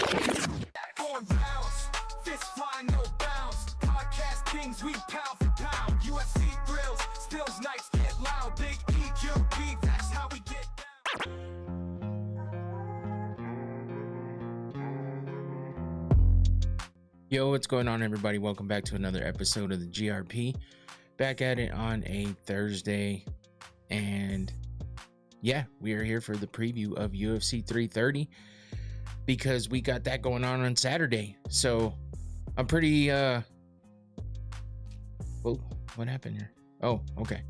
Going rounds, fist flying, no bounds. Podcast kings, we pound for pound. UFC thrills, stills nights get loud. Big EQB, that's how we get down. Yo, what's going on, everybody? Welcome back to another episode of the GRP. Back at it on a Thursday, and yeah, we are here for the preview of UFC 330 because we got that going on Saturday. So I'm pretty whoa, what happened here? Oh, okay.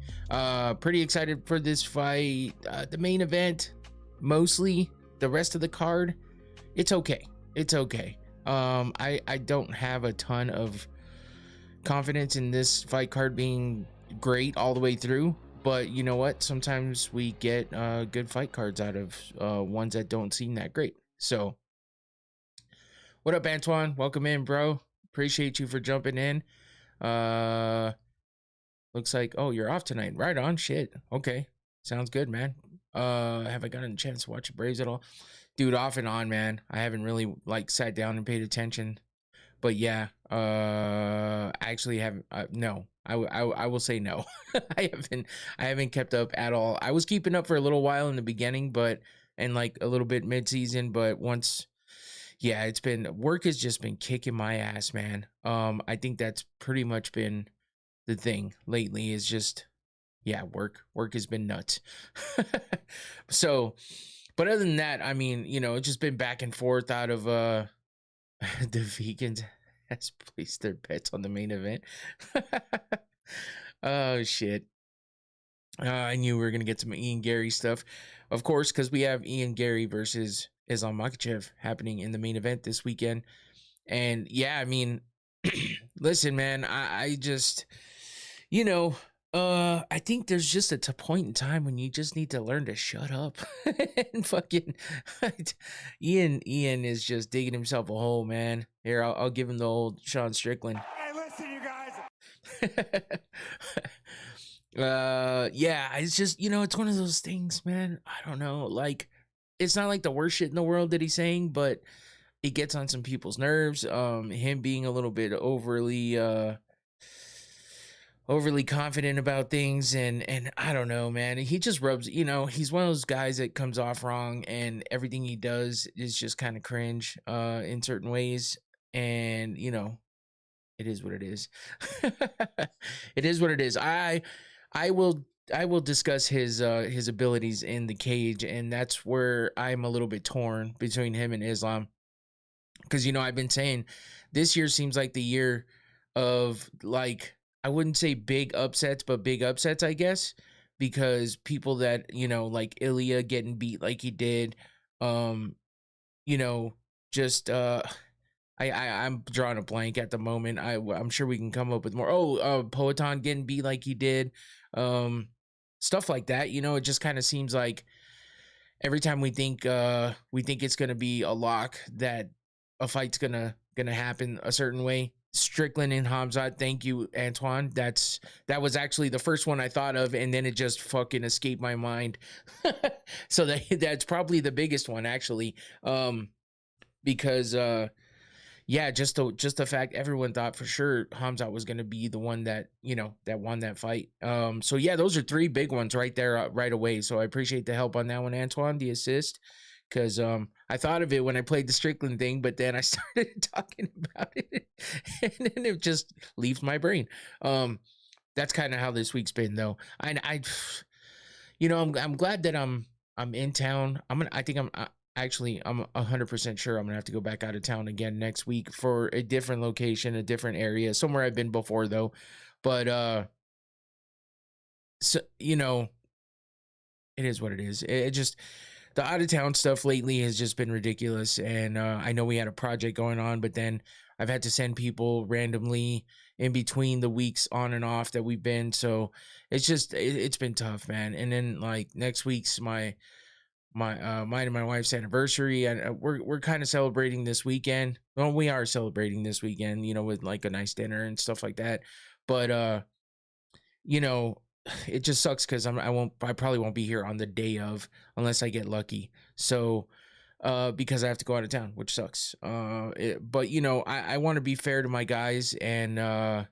Pretty excited for this fight. The main event, mostly. The rest of the card, it's okay. I don't have a ton of confidence in this fight card being great all the way through, but you know what? Sometimes we get good fight cards out of ones that don't seem that great. So, what up, Antoine? Welcome in, bro. Appreciate you for jumping in. Looks like, oh, you're off tonight. Right on. Shit. Okay. Sounds good, man. Have I gotten a chance to watch the Braves at all? Dude, off and on, man. I haven't really sat down and paid attention, but yeah, I actually haven't. No, I will say no. I haven't kept up at all. I was keeping up for a little while in the beginning, and like a little bit mid-season, but once, yeah, work has just been kicking my ass, man. I think that's pretty much been the thing lately is just, yeah, work has been nuts. So, but other than that, I mean, you know, it's just been back and forth out of the vegans has placed their bets on the main event. Oh shit. I knew we were gonna get some Ian Garry stuff, of course, because we have Ian Garry versus Islam Makhachev happening in the main event this weekend. And yeah, I mean, listen, man, I just, you know, I think there's just a point in time when you just need to learn to shut up. And fucking Ian is just digging himself a hole, man. Here, I'll give him the old Sean Strickland. Hey, listen, you guys. Yeah, it's just, you know, it's one of those things, man. I don't know, like, it's not like the worst shit in the world that he's saying, but it gets on some people's nerves. Him being a little bit overly confident about things, and I don't know, man. He just rubs, you know, he's one of those guys that comes off wrong, and everything he does is just kind of cringe in certain ways. And you know, it is what it is. It is what it is. I will discuss his abilities in the cage, and that's where I'm a little bit torn between him and Islam, because you know, I've been saying this year seems like the year of, like, I wouldn't say big upsets, but big upsets, I guess, because people that, you know, like Ilya getting beat like he did, you know, just I'm drawing a blank at the moment. I'm sure we can come up with more. Poatan getting beat like he did, stuff like that. You know, it just kind of seems like every time we think it's gonna be a lock that a fight's gonna happen a certain way. Strickland and Hamzat, thank you, Antoine. That was actually the first one I thought of, and then it just fucking escaped my mind. So that's probably the biggest one, actually, because yeah, just the fact everyone thought for sure Hamzat was going to be the one that, you know, that won that fight. So yeah, those are three big ones right there, right away. So I appreciate the help on that one, Antoine, the assist, because I thought of it when I played the Strickland thing, but then I started talking about it, and then it just leaves my brain. That's kind of how this week's been, though. I you know, I'm glad that I'm in town. I think I'm 100% sure I'm gonna have to go back out of town again next week for a different location, a different area, somewhere I've been before though. But so, you know, it is what it is. It just, the out of town stuff lately has just been ridiculous. And I know we had a project going on, but then I've had to send people randomly in between the weeks on and off that we've been. So it's just, it's been tough, man. And then like next week's mine and my wife's anniversary, and we're kind of celebrating this weekend. Well, we are celebrating this weekend, you know, with like a nice dinner and stuff like that. But you know, it just sucks because I probably won't be here on the day of unless I get lucky. So because I have to go out of town, which sucks. But you know, I want to be fair to my guys, and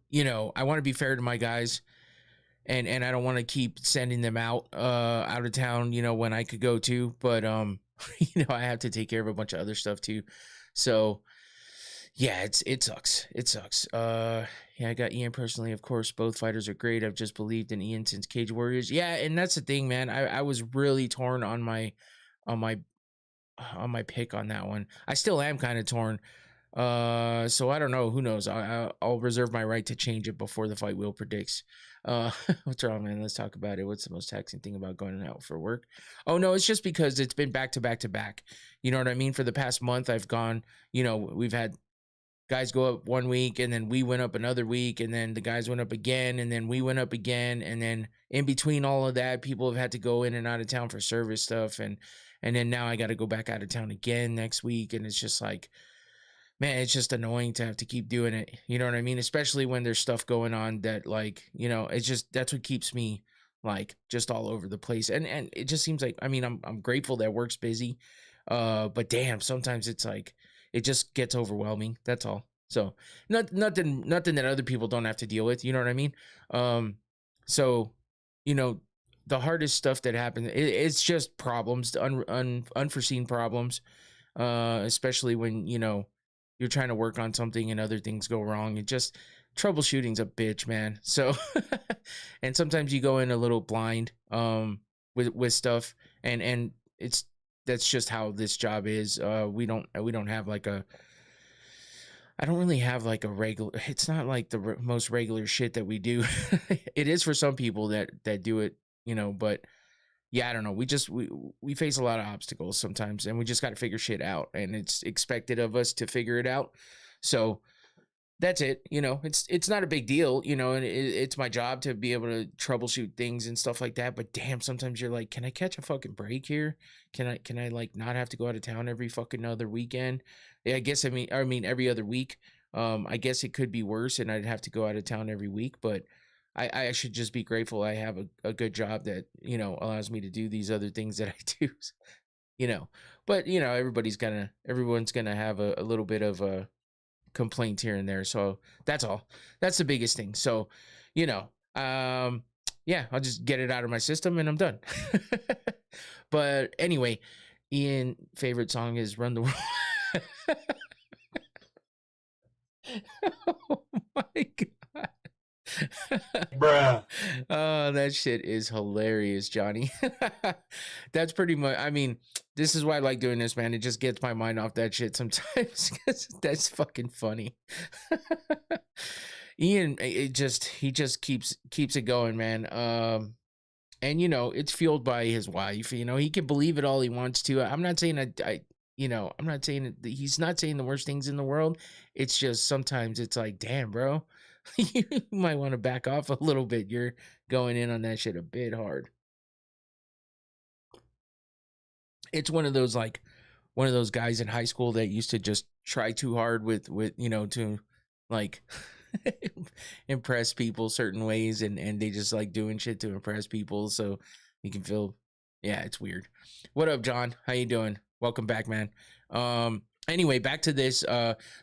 you know, I want to be fair to my guys, and I don't want to keep sending them out of town, you know, when I could go to, but you know, I have to take care of a bunch of other stuff too. So yeah, it sucks. It sucks. Yeah, I got Ian personally, of course. Both fighters are great. I've just believed in Ian since Cage Warriors. Yeah, and that's the thing, man. I was really torn on my on my pick on that one. I still am kind of torn. So I don't know. Who knows? I'll reserve my right to change it before the fight wheel predicts. What's wrong, man? Let's talk about it. What's the most taxing thing about going out for work? Oh no, it's just because it's been back to back to back. You know what I mean? For the past month, I've gone. You know, we've had guys go up one week, and then we went up another week, and then the guys went up again, and then we went up again, and then in between all of that, people have had to go in and out of town for service stuff, and then now I got to go back out of town again next week, and it's just like, man, it's just annoying to have to keep doing it. You know what I mean? Especially when there's stuff going on that, like, you know, it's just, that's what keeps me like just all over the place. And it just seems like, I mean, I'm grateful that work's busy. But damn, sometimes it's like, it just gets overwhelming. That's all. So nothing that other people don't have to deal with. You know what I mean? So, you know, the hardest stuff that happens, it's just problems, unforeseen problems, especially when, you know, you're trying to work on something and other things go wrong. It just, troubleshooting's a bitch, man. So, and sometimes you go in a little blind, with stuff, and that's just how this job is. We don't have like I don't really have like a regular, it's not like the most regular shit that we do. It is for some people that do it, you know, but yeah, I don't know. We face a lot of obstacles sometimes, and we just got to figure shit out, and it's expected of us to figure it out. So that's it. You know, it's not a big deal, you know, and it's my job to be able to troubleshoot things and stuff like that. But damn, sometimes you're like, can I catch a fucking break here? Can I like not have to go out of town every fucking other weekend? Yeah, I mean every other week. I guess it could be worse, and I'd have to go out of town every week, but I should just be grateful I have a good job that, you know, allows me to do these other things that I do, you know. But, you know, everyone's gonna have a little bit of a complaint here and there. So that's all. That's the biggest thing. So, you know, yeah, I'll just get it out of my system and I'm done. But anyway, Ian favorite song is Run the World. Oh my God. Bruh. Oh, that shit is hilarious, Johnny. That's pretty much, I mean, this is why I like doing this, man. It just gets my mind off that shit sometimes because that's fucking funny. Ian, he just keeps it going, man. And you know, it's fueled by his wife. You know, he can believe it all he wants to. I'm not saying I'm not saying that he's not saying the worst things in the world. It's just sometimes it's like, damn, bro, you might want to back off a little bit. You're going in on that shit a bit hard. It's one of those guys in high school that used to just try too hard with you know, to like impress people certain ways, and they just like doing shit to impress people, so you can feel, yeah, it's weird. What up, John? How you doing? Welcome back, man. Anyway, back to this.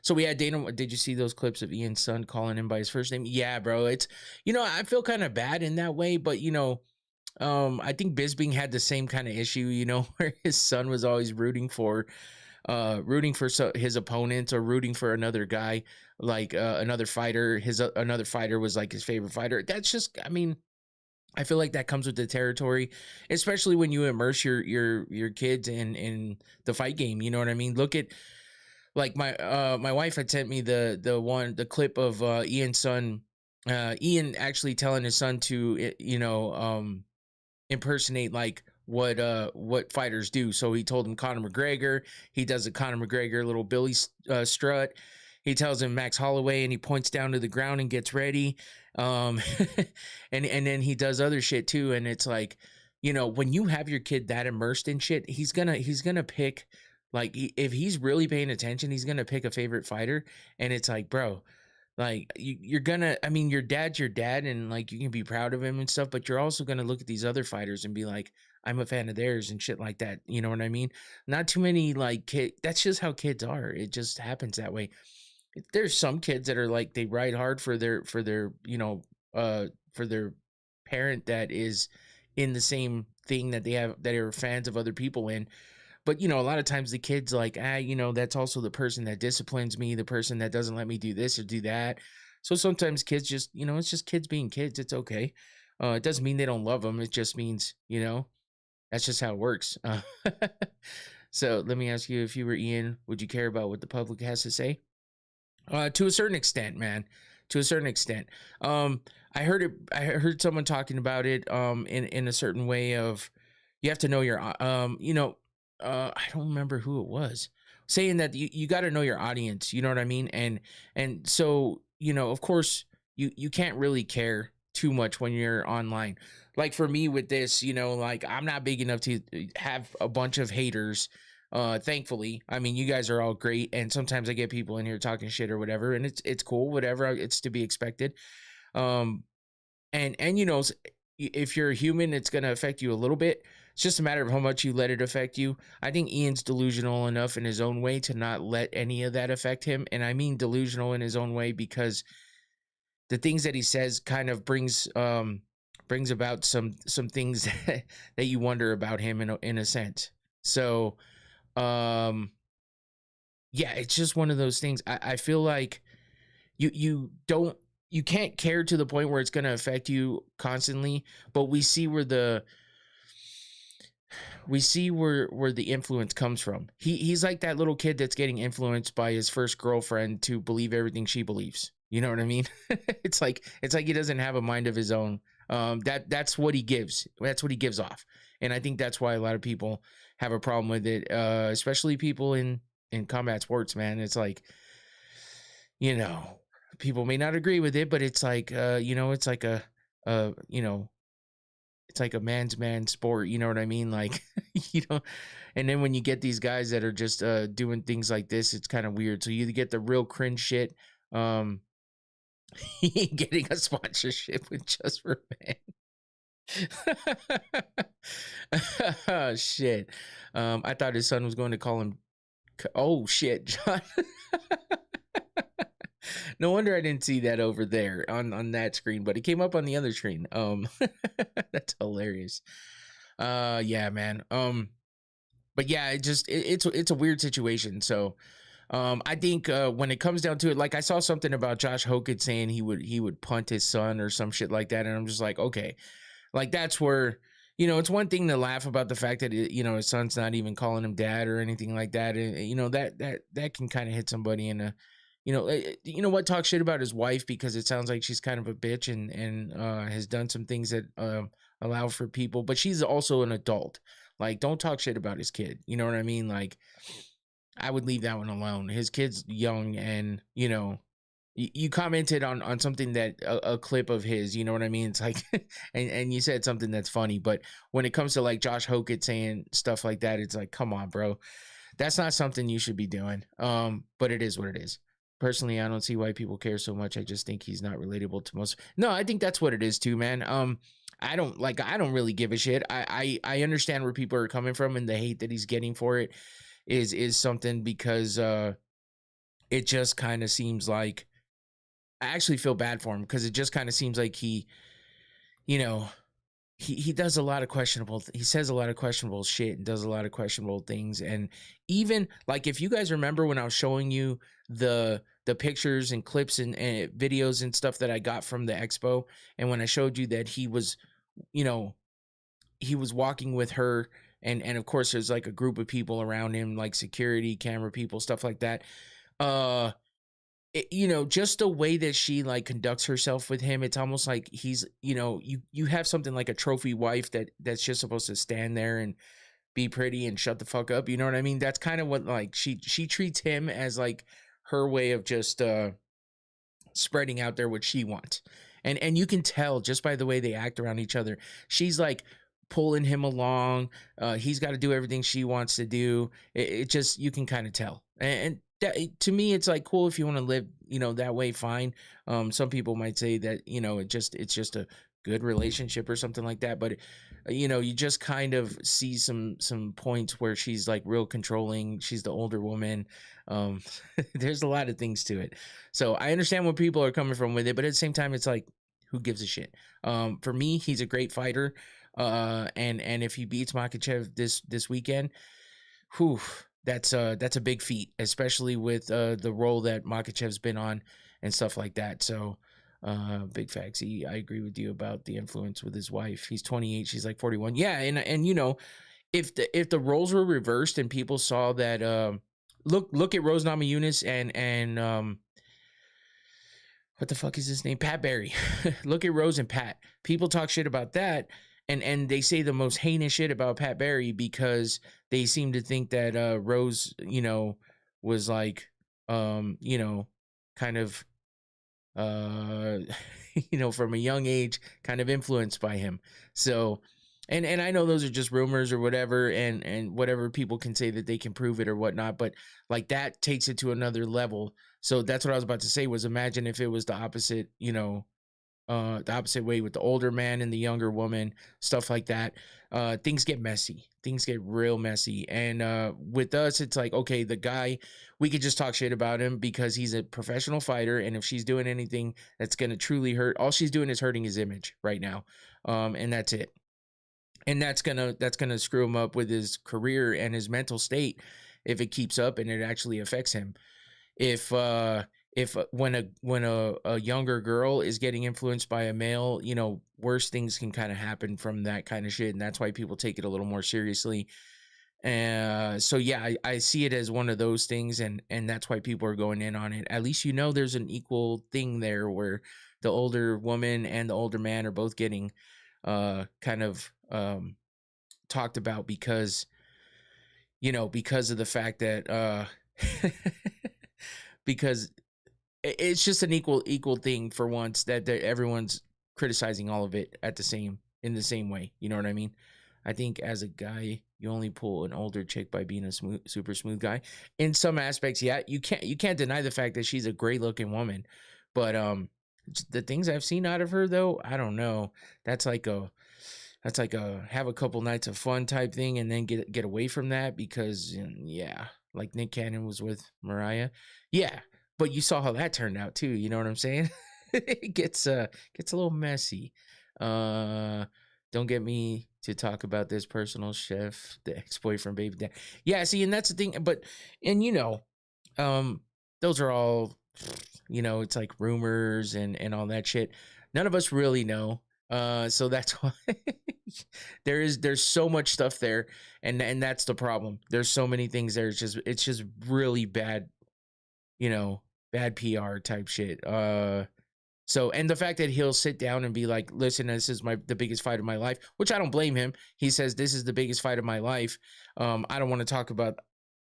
So we had Dana. Did you see those clips of Ian's son calling him by his first name? Yeah, bro. It's, you know, I feel kind of bad in that way, but you know, I think Bisping had the same kind of issue, you know, where his son was always rooting for his opponents, or rooting for another guy, like another fighter. Another fighter was like his favorite fighter. That's just, I mean, I feel like that comes with the territory, especially when you immerse your kids in the fight game. You know what I mean? Look at, like, my wife had sent me the clip of Ian's son, Ian actually telling his son to, you know, impersonate like what fighters do. So he told him Conor McGregor. He does a Conor McGregor little Billy strut. He tells him Max Holloway, and he points down to the ground and gets ready. And then he does other shit too. And it's like, you know, when you have your kid that immersed in shit, he's gonna pick, like, if he's really paying attention, he's gonna pick a favorite fighter. And it's like, bro, Like you're gonna, I mean, your dad's your dad, and like you can be proud of him and stuff, but you're also gonna look at these other fighters and be like, I'm a fan of theirs and shit like that. You know what I mean? Not too many like kid. That's just how kids are. It just happens that way. There's some kids that are like they ride hard for their for their parent that is in the same thing that they have, that are fans of other people in. But a lot of times the kids like, that's also the person that disciplines me, the person that doesn't let me do this or do that. So sometimes kids just, it's just kids being kids. It's okay. It doesn't mean they don't love them. It just means, that's just how it works. So let me ask you, if you were Ian, would you care about what the public has to say? To a certain extent, man. To a certain extent. I heard someone talking about it in a certain way of, you have to know your I don't remember who it was, saying that you got to know your audience, you know what I mean? And so, of course you can't really care too much when you're online. Like for me with this, like I'm not big enough to have a bunch of haters. Thankfully, I mean, you guys are all great, and sometimes I get people in here talking shit or whatever, and it's cool, whatever, it's to be expected. Um, and if you're a human, it's going to affect you a little bit. It's just a matter of how much you let it affect you. I think Ian's delusional enough in his own way to not let any of that affect him. And I mean delusional in his own way because the things that he says kind of brings about some things that you wonder about him in a sense. So yeah, it's just one of those things. I feel like you can't care to the point where it's going to affect you constantly, but we see where the influence comes from. He's like that little kid that's getting influenced by his first girlfriend to believe everything she believes. You know what I mean? It's like he doesn't have a mind of his own. That's what he gives. That's what he gives off. And I think that's why a lot of people have a problem with it, especially people in combat sports, man. It's like, people may not agree with it, but it's like, it's like it's like a man's man sport. You know what I mean? Like, and then when you get these guys that are just doing things like this, it's kind of weird. So you get the real cringe shit. Getting a sponsorship with Just for Men. Oh shit. I thought his son was going to call him. Oh shit, John. No wonder I didn't see that over there on that screen, but it came up on the other screen. That's hilarious. Yeah, man. But yeah, it's a weird situation. So I think when it comes down to it, like I saw something about Josh Hokett saying he would punt his son or some shit like that, and I'm just like, okay, like that's where, it's one thing to laugh about the fact that his son's not even calling him dad or anything like that, and that can kind of hit somebody in a, talk shit about his wife because it sounds like she's kind of a bitch and has done some things that allow for people, but she's also an adult. Like, don't talk shit about his kid. You know what I mean? Like, I would leave that one alone. His kid's young, and you commented on something that a clip of his, you know what I mean? It's like, and you said something that's funny, but when it comes to like Josh Hokett saying stuff like that, it's like, come on, bro, that's not something you should be doing. But it is what it is. Personally, I don't see why people care so much. I just think he's not relatable to most. No, I think that's what it is too, man. I don't really give a shit. I understand where people are coming from, and the hate that he's getting for it is something, because it just kind of seems like, I actually feel bad for him, because it just kind of seems like he does a lot of questionable, he says a lot of questionable shit and does a lot of questionable things. And even like, if you guys remember when I was showing you the pictures and clips and videos and stuff that I got from the expo, and when I showed you that he was walking with her, and of course there's like a group of people around him, like security, camera people, stuff like that. Just the way that she like conducts herself with him, it's almost like he's, you have something like a trophy wife that's just supposed to stand there and be pretty and shut the fuck up. You know what I mean? That's kind of what, like, she treats him as like her way of just spreading out there what she wants. And you can tell just by the way they act around each other. She's like pulling him along. He's got to do everything she wants to do. It just, you can kind of tell. And that, to me, it's like, cool if you want to live that way, fine. Some people might say that, it's just a good relationship or something like that, but you just kind of see some points where she's like real controlling. She's the older woman. um there's a lot of things to it, so I understand where people are coming from with it, but at the same time, it's like, who gives a shit? For me, he's a great fighter, and if he beats Makhachev this weekend, whew, that's a big feat, especially with the role that Makhachev's been on and stuff like that. So big facts. I agree with you about the influence with his wife. He's 28, she's like 41. Yeah, and if the roles were reversed and people saw that, look at Rose Namajunas and what the fuck is his name? Pat Barry. Look at Rose and Pat. People talk shit about that, and they say the most heinous shit about Pat Barry because they seem to think that Rose, was like, kind of, uh, from a young age, kind of influenced by him. So, and I know those are just rumors or whatever, and whatever, people can say that they can prove it or whatnot, but like that takes it to another level. So that's what I was about to say, was imagine if it was the opposite, the opposite way with the older man and the younger woman, stuff like that. Things get messy. Things get real messy. And with us, it's like, okay, the guy, we could just talk shit about him because he's a professional fighter, and if she's doing anything that's gonna truly hurt, all she's doing is hurting his image right now. And that's it. And that's gonna screw him up with his career and his mental state if it keeps up and it actually affects him. If when a younger girl is getting influenced by a male, worse things can kind of happen from that kind of shit, and that's why people take it a little more seriously. So yeah, I see it as one of those things, and that's why people are going in on it. At least there's an equal thing there where the older woman and the older man are both getting kind of talked about because because of the fact that because it's just an equal thing for once, that everyone's criticizing all of it in the same way. You know what I mean? I think as a guy, you only pull an older chick by being a super smooth guy. In some aspects, yeah, you can't deny the fact that she's a great looking woman, but the things I've seen out of her, though, I don't know. That's like a have a couple nights of fun type thing, and then get away from that because yeah, like Nick Cannon was with Mariah. Yeah, but you saw how that turned out too. You know what I'm saying? It gets a little messy. Don't get me to talk about this personal chef, the ex-boyfriend, baby dad. Yeah, see, and that's the thing. But those are all, it's like rumors and all that shit. None of us really know. So that's why there's so much stuff there, and that's the problem. There's so many things there. It's just really bad, bad PR type shit. So, and the fact that he'll sit down and be like, listen, this is the biggest fight of my life, which I don't blame him. He says, this is the biggest fight of my life. I don't want to talk about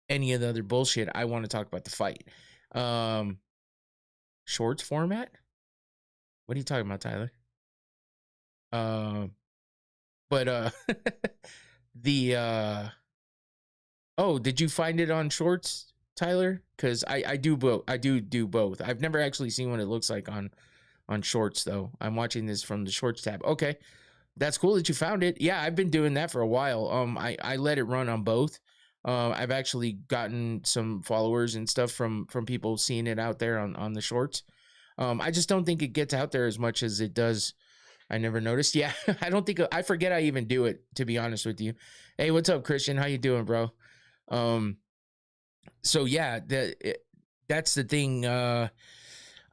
any of the other bullshit. I want to talk about the fight. Shorts format? What are you talking about, Tyler? But oh, did you find it on Shorts, Tyler? Because I do both. I do both. I've never actually seen what it looks like on Shorts, though. I'm watching this from the Shorts tab. Okay, that's cool that you found it. Yeah, I've been doing that for a while. I let it run on both. I've actually gotten some followers and stuff from people seeing it out there on the Shorts. I just don't think it gets out there as much as it does. I never noticed. Yeah, I forget I even do it, to be honest with you. Hey, what's up, Christian? How you doing, bro? So yeah, that's the thing.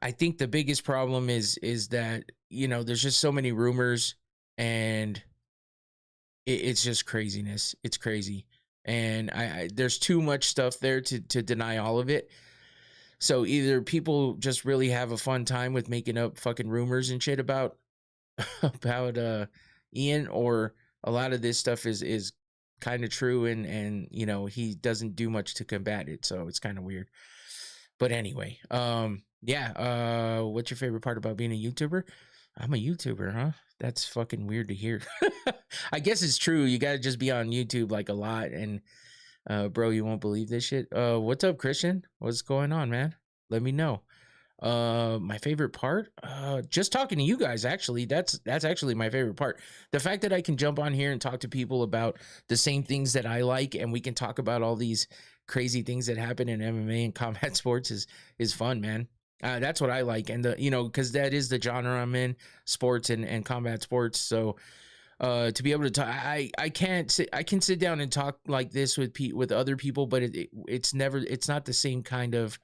I think the biggest problem is that, there's just so many rumors, and it's just craziness. It's crazy. And there's too much stuff there to deny all of it. So either people just really have a fun time with making up fucking rumors and shit about Ian, or a lot of this stuff is kind of true, and he doesn't do much to combat it, so it's kind of weird. But anyway, yeah, what's your favorite part about being a YouTuber? I'm a YouTuber, huh? That's fucking weird to hear. I guess it's true. You gotta just be on YouTube like a lot, and bro, you won't believe this shit. What's up, Christian? What's going on, man? Let me know. My favorite part, just talking to you guys. Actually, that's actually my favorite part. The fact that I can jump on here and talk to people about the same things that I like, and we can talk about all these crazy things that happen in MMA and combat sports is fun, man. That's what I like, and because that is the genre I'm in, sports and combat sports. So to be able to talk, I can't sit, I can sit down and talk like this with other people, but it's not the same kind of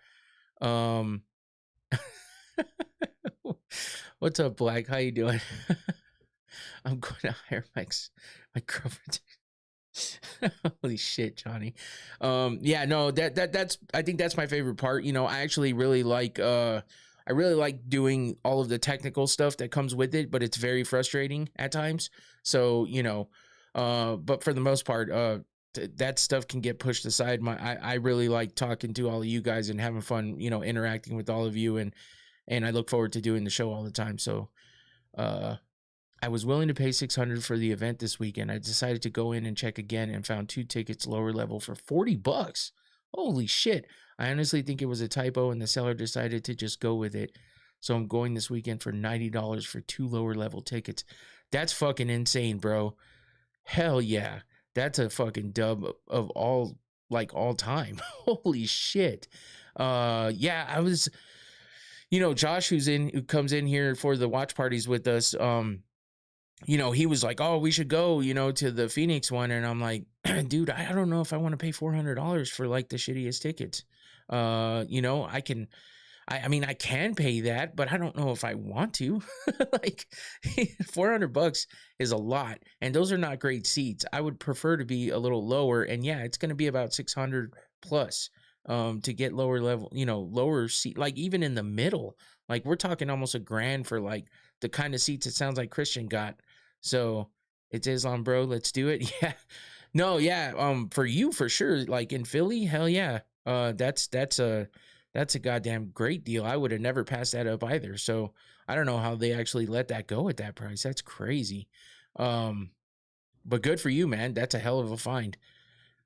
What's up, Black? How you doing? I'm going to hire my girlfriend. Holy shit, Johnny. Yeah, no, that's I think that's my favorite part. I actually really like doing all of the technical stuff that comes with it, but it's very frustrating at times. So, but for the most part, that stuff can get pushed aside. I really like talking to all of you guys and having fun, interacting with all of you, and I look forward to doing the show all the time. So, I was willing to pay $600 for the event this weekend. I decided to go in and check again and found 2 tickets lower level for $40. Holy shit. I honestly think it was a typo and the seller decided to just go with it. So I'm going this weekend for $90 for 2 lower level tickets. That's fucking insane, bro. Hell yeah. That's a fucking dub of all time. Holy shit. Yeah, I was, Josh, who comes in here for the watch parties with us, he was like, oh, we should go, to the Phoenix one. And I'm like, dude, I don't know if I want to pay $400 for like the shittiest tickets. I mean, I can pay that, but I don't know if I want to. Like $400 is a lot. And those are not great seats. I would prefer to be a little lower. And yeah, it's going to be about 600 plus to get lower level, lower seat, like even in the middle. Like we're talking almost $1,000 for like the kind of seats it sounds like Christian got. So it's Islam, bro. Let's do it. Yeah. No, yeah. For you, for sure. Like in Philly, hell yeah. That's a goddamn great deal. I would have never passed that up either. So I don't know how they actually let that go at that price. That's crazy. But good for you, man. That's a hell of a find.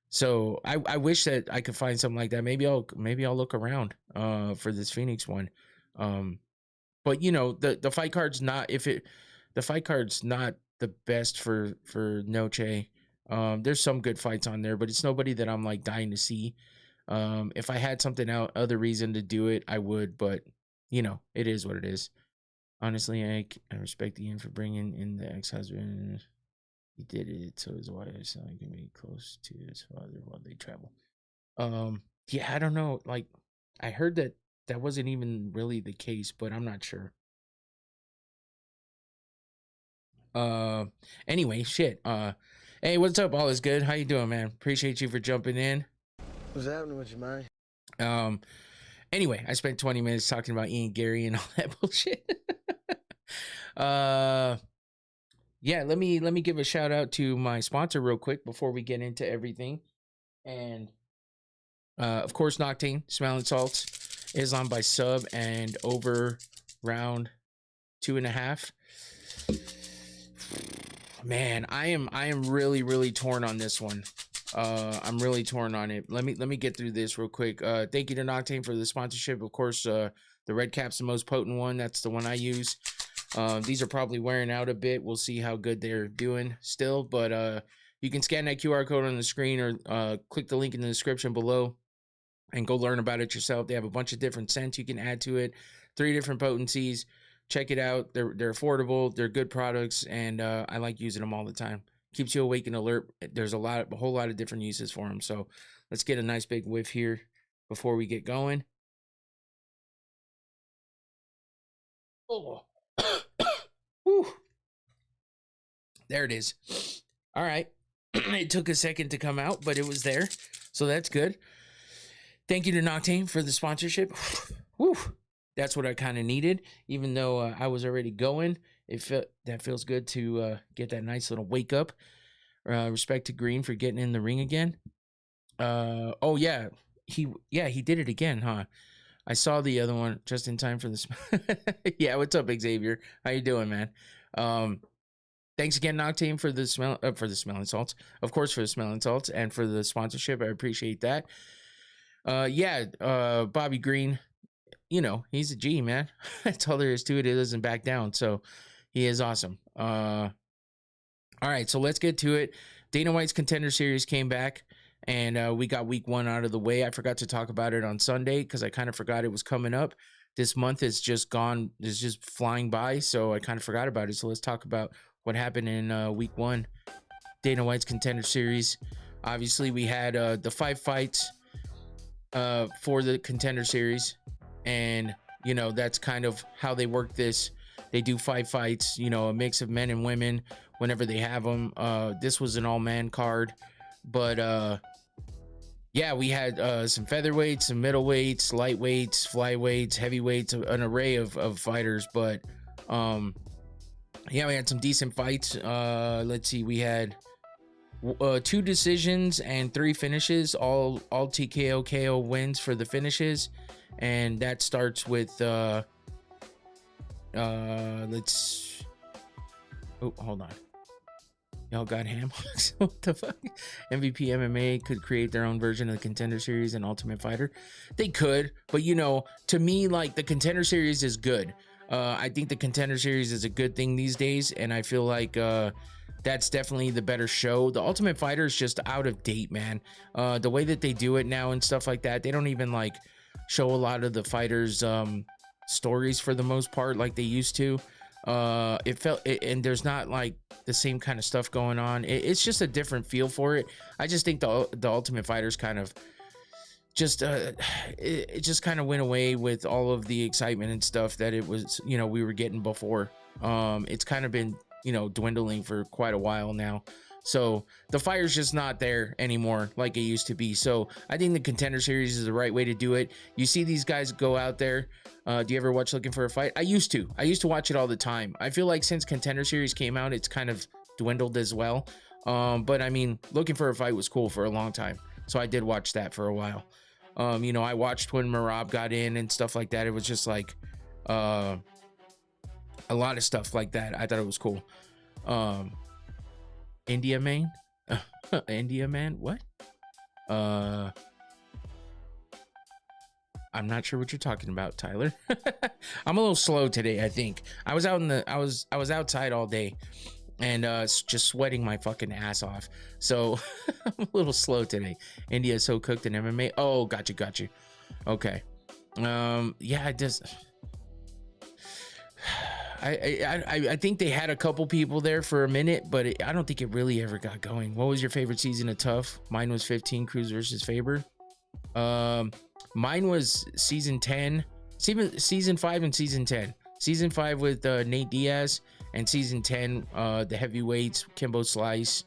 So I wish that I could find something like that. Maybe I'll look around for this Phoenix one. But the fight card's not the fight card's not the best for Noche. There's some good fights on there, but it's nobody that I'm like dying to see. If I had something other reason to do it, I would, but it is what it is. Honestly, I respect Ian for bringing in the ex-husband. He did it so his wife can be close to his father while they travel. Yeah, I don't know. Like, I heard that wasn't even really the case, but I'm not sure. Anyway, shit. Hey, what's up? All is good. How you doing, man? Appreciate you for jumping in. What's happening with you, man? Anyway, I spent 20 minutes talking about Ian Garry and all that bullshit. Yeah, let me give a shout out to my sponsor real quick before we get into everything. And of course, Noctane, Smelling Salts, Islam by sub and over round 2.5. Man, I am really torn on this one. I'm really torn on it. Let me get through this real quick. Thank you to Noctane for the sponsorship. Of course, the red cap's the most potent one. That's the one I use. These are probably wearing out a bit. We'll see how good they're doing still, but you can scan that QR code on the screen or click the link in the description below and go learn about it yourself. They have a bunch of different scents you can add to it, 3 different potencies. Check it out. They're affordable. They're good products, and I like using them all the time. Keeps you awake and alert. There's a whole lot of different uses for them. So let's get a nice big whiff here before we get going. Oh, whew. There it is. All right. It took a second to come out, but it was there. So that's good. Thank you to Noctane for the sponsorship. Whew. That's what I kind of needed, even though I was already going. That feels good to get that nice little wake up. Respect to Green for getting in the ring again. Oh yeah, he did it again, huh? I saw the other one just in time for this. Yeah, what's up, Xavier? How you doing, man? Thanks again, Noctane, for the smelling salts. Of course, for the smelling salts and for the sponsorship. I appreciate that. Yeah, Bobby Green. you know, he's a G, man. That's all there is to it. It doesn't back down. So he is awesome. All right, so let's get to it. Dana White's Contender Series came back, and we got week 1 out of the way. I forgot to talk about it on Sunday because I kind of forgot it was coming up. This month is just gone, is just flying by, so I kind of forgot about it. So let's talk about what happened in week 1, Dana White's Contender Series. Obviously, we had the 5 fights for the Contender Series, and you know, that's kind of how they work this. They do 5 fights, you know, a mix of men and women whenever they have them. This was an all-man card, but yeah, we had some featherweights, some middleweights, lightweights, flyweights, heavyweights, an array of fighters. But yeah, we had some decent fights. Let's see, we had 2 decisions and 3 finishes, all TKO KO wins for the finishes. And that starts with let's, oh, hold on, y'all got ham. What the fuck? MVP MMA could create their own version of the Contender Series and Ultimate Fighter. They could, but you know, to me, like, the Contender Series is good. I think the Contender Series is a good thing these days, and I feel like that's definitely the better show. The Ultimate Fighter is just out of date, man. The way that they do it now and stuff like that, they don't even like show a lot of the fighters stories for the most part like they used to. And there's not like the same kind of stuff going on. It's just a different feel for it. I just think the Ultimate Fighters kind of just it just kind of went away with all of the excitement and stuff that it was, you know, we were getting before. It's kind of been, you know, dwindling for quite a while now. So the fire's just not there anymore like it used to be. So I think the Contender Series is the right way to do it. You see these guys go out there. Do you ever watch Looking for a Fight? I used to watch it all the time. I feel like since Contender Series came out, it's kind of dwindled as well. But I mean, Looking for a Fight was cool for a long time. So I did watch that for a while. You know, I watched when Marab got in and stuff like that. It was just like a lot of stuff like that. I thought it was cool. India Man? India Man? What? I'm not sure what you're talking about, Tyler. I'm a little slow today, I think. I was outside all day and just sweating my fucking ass off. So I'm a little slow today. India is so cooked in MMA. Oh, got you. Okay. Yeah, it does. I think they had a couple people there for a minute, but I don't think it really ever got going. What was your favorite season of Tough? Mine was 15, Cruz versus Faber. Mine was season 10, season 5 and season 10. Season 5 with Nate Diaz, and season 10 the heavyweights, Kimbo Slice.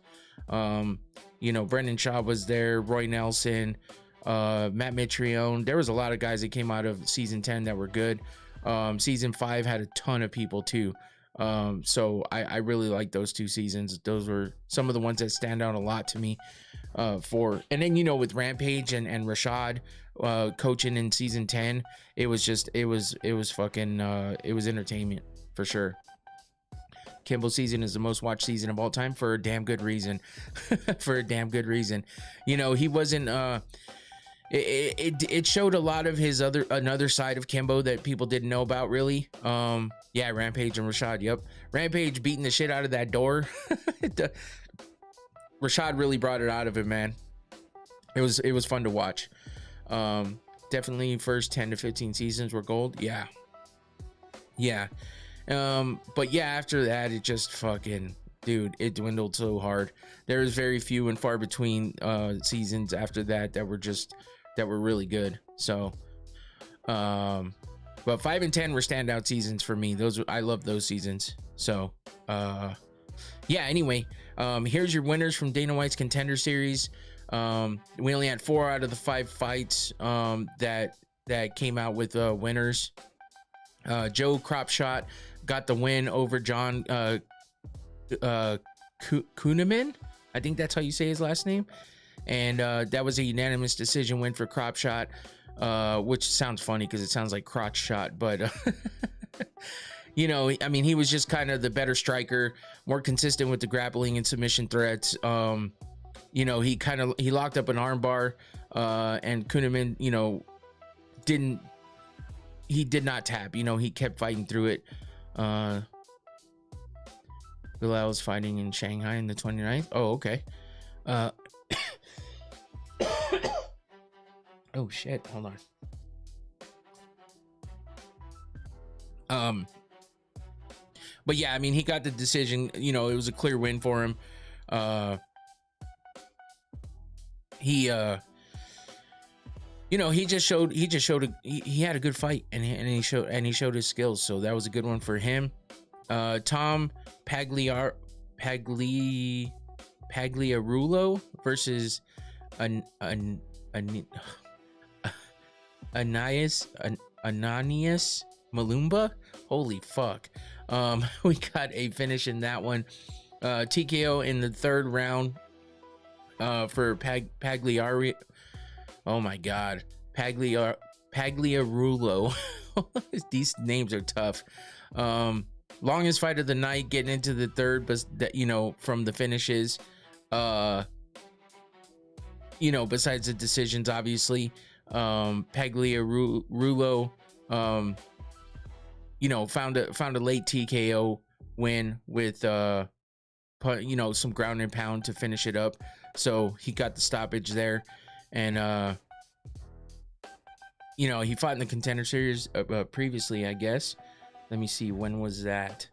You know, Brendan Schaub was there, Roy Nelson, Matt Mitrione. There was a lot of guys that came out of season 10 that were good. Season 5 had a ton of people too. So I really like those 2 seasons. Those were some of the ones that stand out a lot to me. And then, you know, with Rampage and Rashad coaching in season 10, it was fucking it was entertainment for sure. Kimball's season is the most watched season of all time for a damn good reason. For a damn good reason. You know, he wasn't it showed a lot of his another side of Kimbo that people didn't know about, really. Yeah, Rampage and Rashad. Yep, Rampage beating the shit out of that door. Rashad really brought it out of him, man. It was fun to watch. Definitely first 10 to 15 seasons were gold. Yeah. But yeah, after that, it just fucking, dude, it dwindled so hard. There was very few and far between seasons after that were really good. So but 5 and 10 were standout seasons for me. I love those seasons. So yeah, anyway, here's your winners from Dana White's Contender Series. We only had 4 out of the 5 fights that came out with winners. Joe Cropshot got the win over John Kuhneman. I think that's how you say his last name. And that was a unanimous decision win for Cropshot, which sounds funny because it sounds like crotch shot, but you know, I mean, he was just kind of the better striker, more consistent with the grappling and submission threats. You know, he locked up an armbar, and Kuhneman, you know, he did not tap. You know, he kept fighting through it. Bilal's fighting in Shanghai in the 29th. Oh, okay. Oh shit, hold on. But yeah, I mean, he got the decision. You know, it was a clear win for him. He you know, he had a good fight, and he showed his skills. So that was a good one for him. Tom Pagliarulo versus Ananias Malumba. Holy fuck. We got a finish in that one. TKO in the third round for Pagliari. Oh my god. Pagliarulo. These names are tough. Longest fight of the night, getting into the third, but you know, from the finishes, you know, besides the decisions, obviously, Pagliarulo, you know, found a late TKO win with, you know, some ground and pound to finish it up. So he got the stoppage there, and you know, he fought in the Contender Series previously, I guess. Let me see, when was that?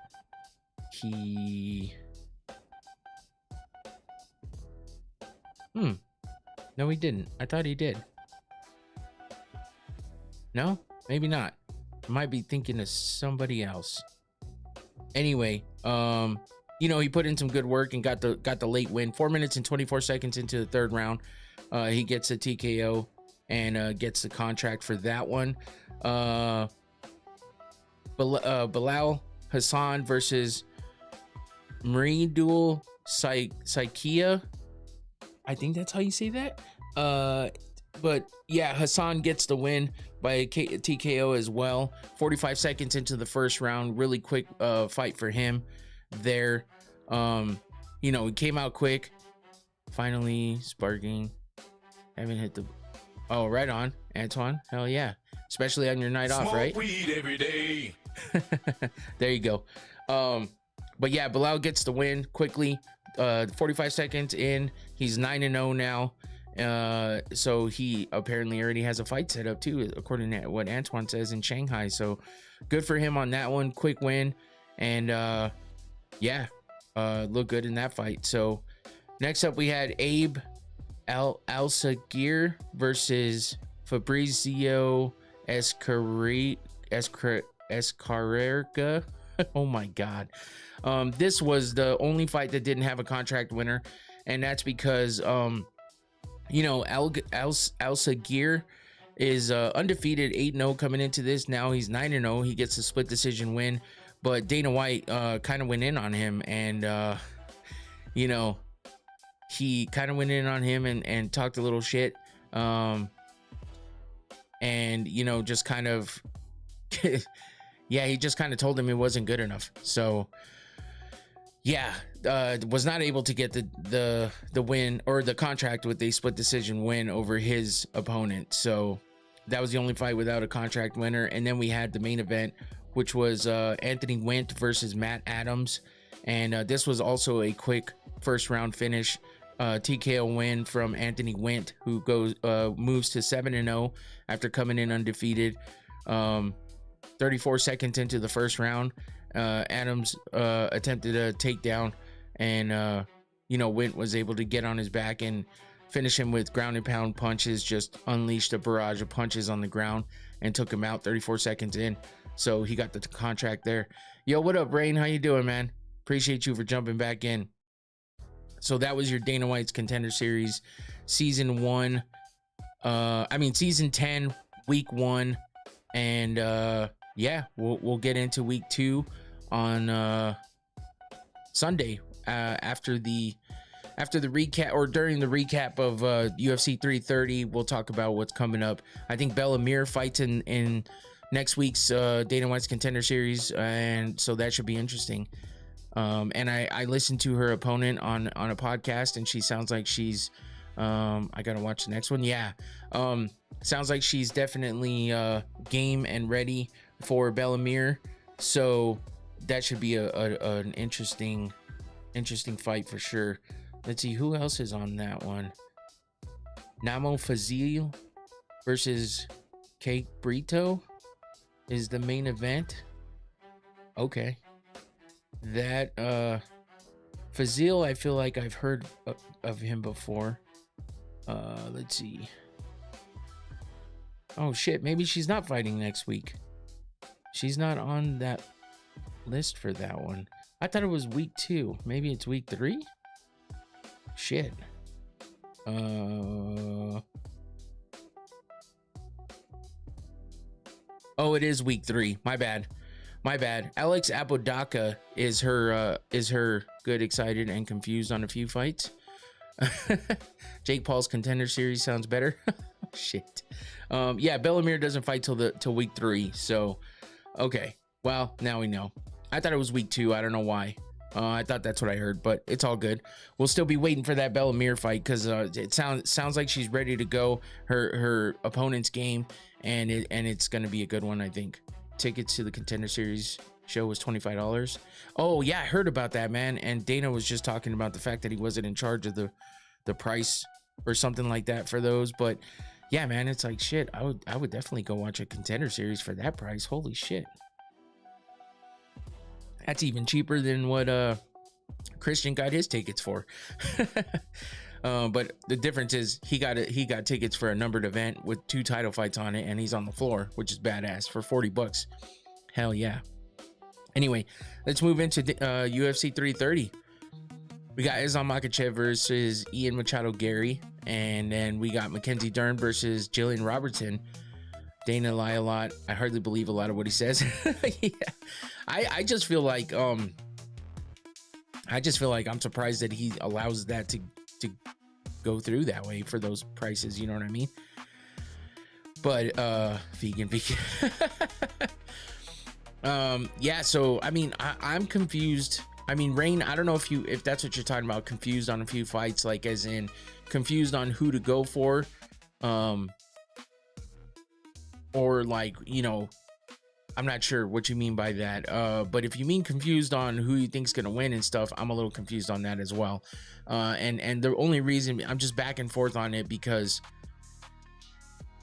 No, he didn't. I thought he did. No, maybe not. I might be thinking of somebody else. Anyway, you know, he put in some good work and got the late win. 4 minutes and 24 seconds into the third round, he gets a TKO and gets the contract for that one. Bilal Hassan versus Maridul Saikia. I think that's how you say that. But yeah, Hassan gets the win by a TKO as well. 45 seconds into the first round. Really quick fight for him there. You know, he came out quick. Finally sparking. Haven't hit the... Oh, right on, Antoine. Hell yeah. Especially on your night off, right? Weed every day. There you go. But yeah, Bilal gets the win quickly. 45 seconds in, he's 9-0 now. So he apparently already has a fight set up too, according to what Antoine says, in Shanghai. So good for him on that one. Quick win, and yeah, look good in that fight. So next up we had Abe Al-Sagir versus Fabrizio Escarrega. Oh my god. This was the only fight that didn't have a contract winner, and that's because you know, Al-Sagir is undefeated, 8-0 coming into this. Now he's 9-0. He gets a split decision win, but Dana White kind of went in on him, and you know, he kind of went in on him and talked a little shit, and you know, just kind of yeah, he just kind of told him it wasn't good enough. So yeah, was not able to get the win or the contract with a split decision win over his opponent. So that was the only fight without a contract winner. And then we had the main event, which was Anthony Wint versus Matt Adams, and this was also a quick first round finish. TKO win from Anthony Wint, who moves to 7-0 after coming in undefeated. 34 seconds into the first round, Adams attempted a takedown, and you know, Wint was able to get on his back and finish him with ground and pound punches. Just unleashed a barrage of punches on the ground and took him out 34 seconds in. So he got the contract there. Yo, what up, Rain? How you doing, man? Appreciate you for jumping back in. So that was your Dana White's Contender Series season 10, week 1, and yeah, we'll get into week 2 on Sunday after the recap, or during the recap of UFC 330. We'll talk about what's coming up. I think Bellamir fights in next week's Dana White's Contender Series, and so that should be interesting. And I listened to her opponent on a podcast, and she sounds like she's I gotta watch the next one. Yeah. Sounds like she's definitely game and ready for Bellemere, so that should be an interesting fight for sure. Let's see who else is on that one. Namo Fazil versus Cake Brito is the main event. Okay, that Fazil, I feel like I've heard of him before. Let's see. Oh shit, maybe she's not fighting next week. She's not on that list for that one. I thought it was week 2. Maybe it's week 3. Shit. Oh, it is week 3. My bad. Alex Apodaca is her good, excited, and confused on a few fights. Jake Paul's contender series sounds better. Shit. Yeah, Bellemere doesn't fight till week 3. So, okay. Well, now we know. I thought it was week 2. I don't know why. I thought that's what I heard, but it's all good. We'll still be waiting for that Bellemere fight because it sounds like she's ready to go. Her opponent's game, and it's gonna be a good one, I think. Tickets to the contender series show was $25. Oh yeah, I heard about that, man. And Dana was just talking about the fact that he wasn't in charge of the price or something like that for those. But yeah, man, it's like shit. I would definitely go watch a contender series for that price. Holy shit. That's even cheaper than what Christian got his tickets for. But the difference is he got tickets for a numbered event with 2 title fights on it, and he's on the floor, which is badass, for $40. Hell yeah. Anyway, let's move into UFC 330. We got Islam Makhachev versus Ian Machado Garry, and then we got Mackenzie Dern versus Jillian Robertson. Dana lie a lot. I hardly believe a lot of what he says. Yeah. I just feel like I'm surprised that he allows that to go through that way for those prices, you know what I mean? But vegan. Yeah, so I mean, I'm confused. I mean, Rain, I don't know if that's what you're talking about, confused on a few fights, like as in confused on who to go for, or like, you know, I'm not sure what you mean by that, but if you mean confused on who you think's gonna win and stuff, I'm a little confused on that as well. And the only reason I'm just back and forth on it because,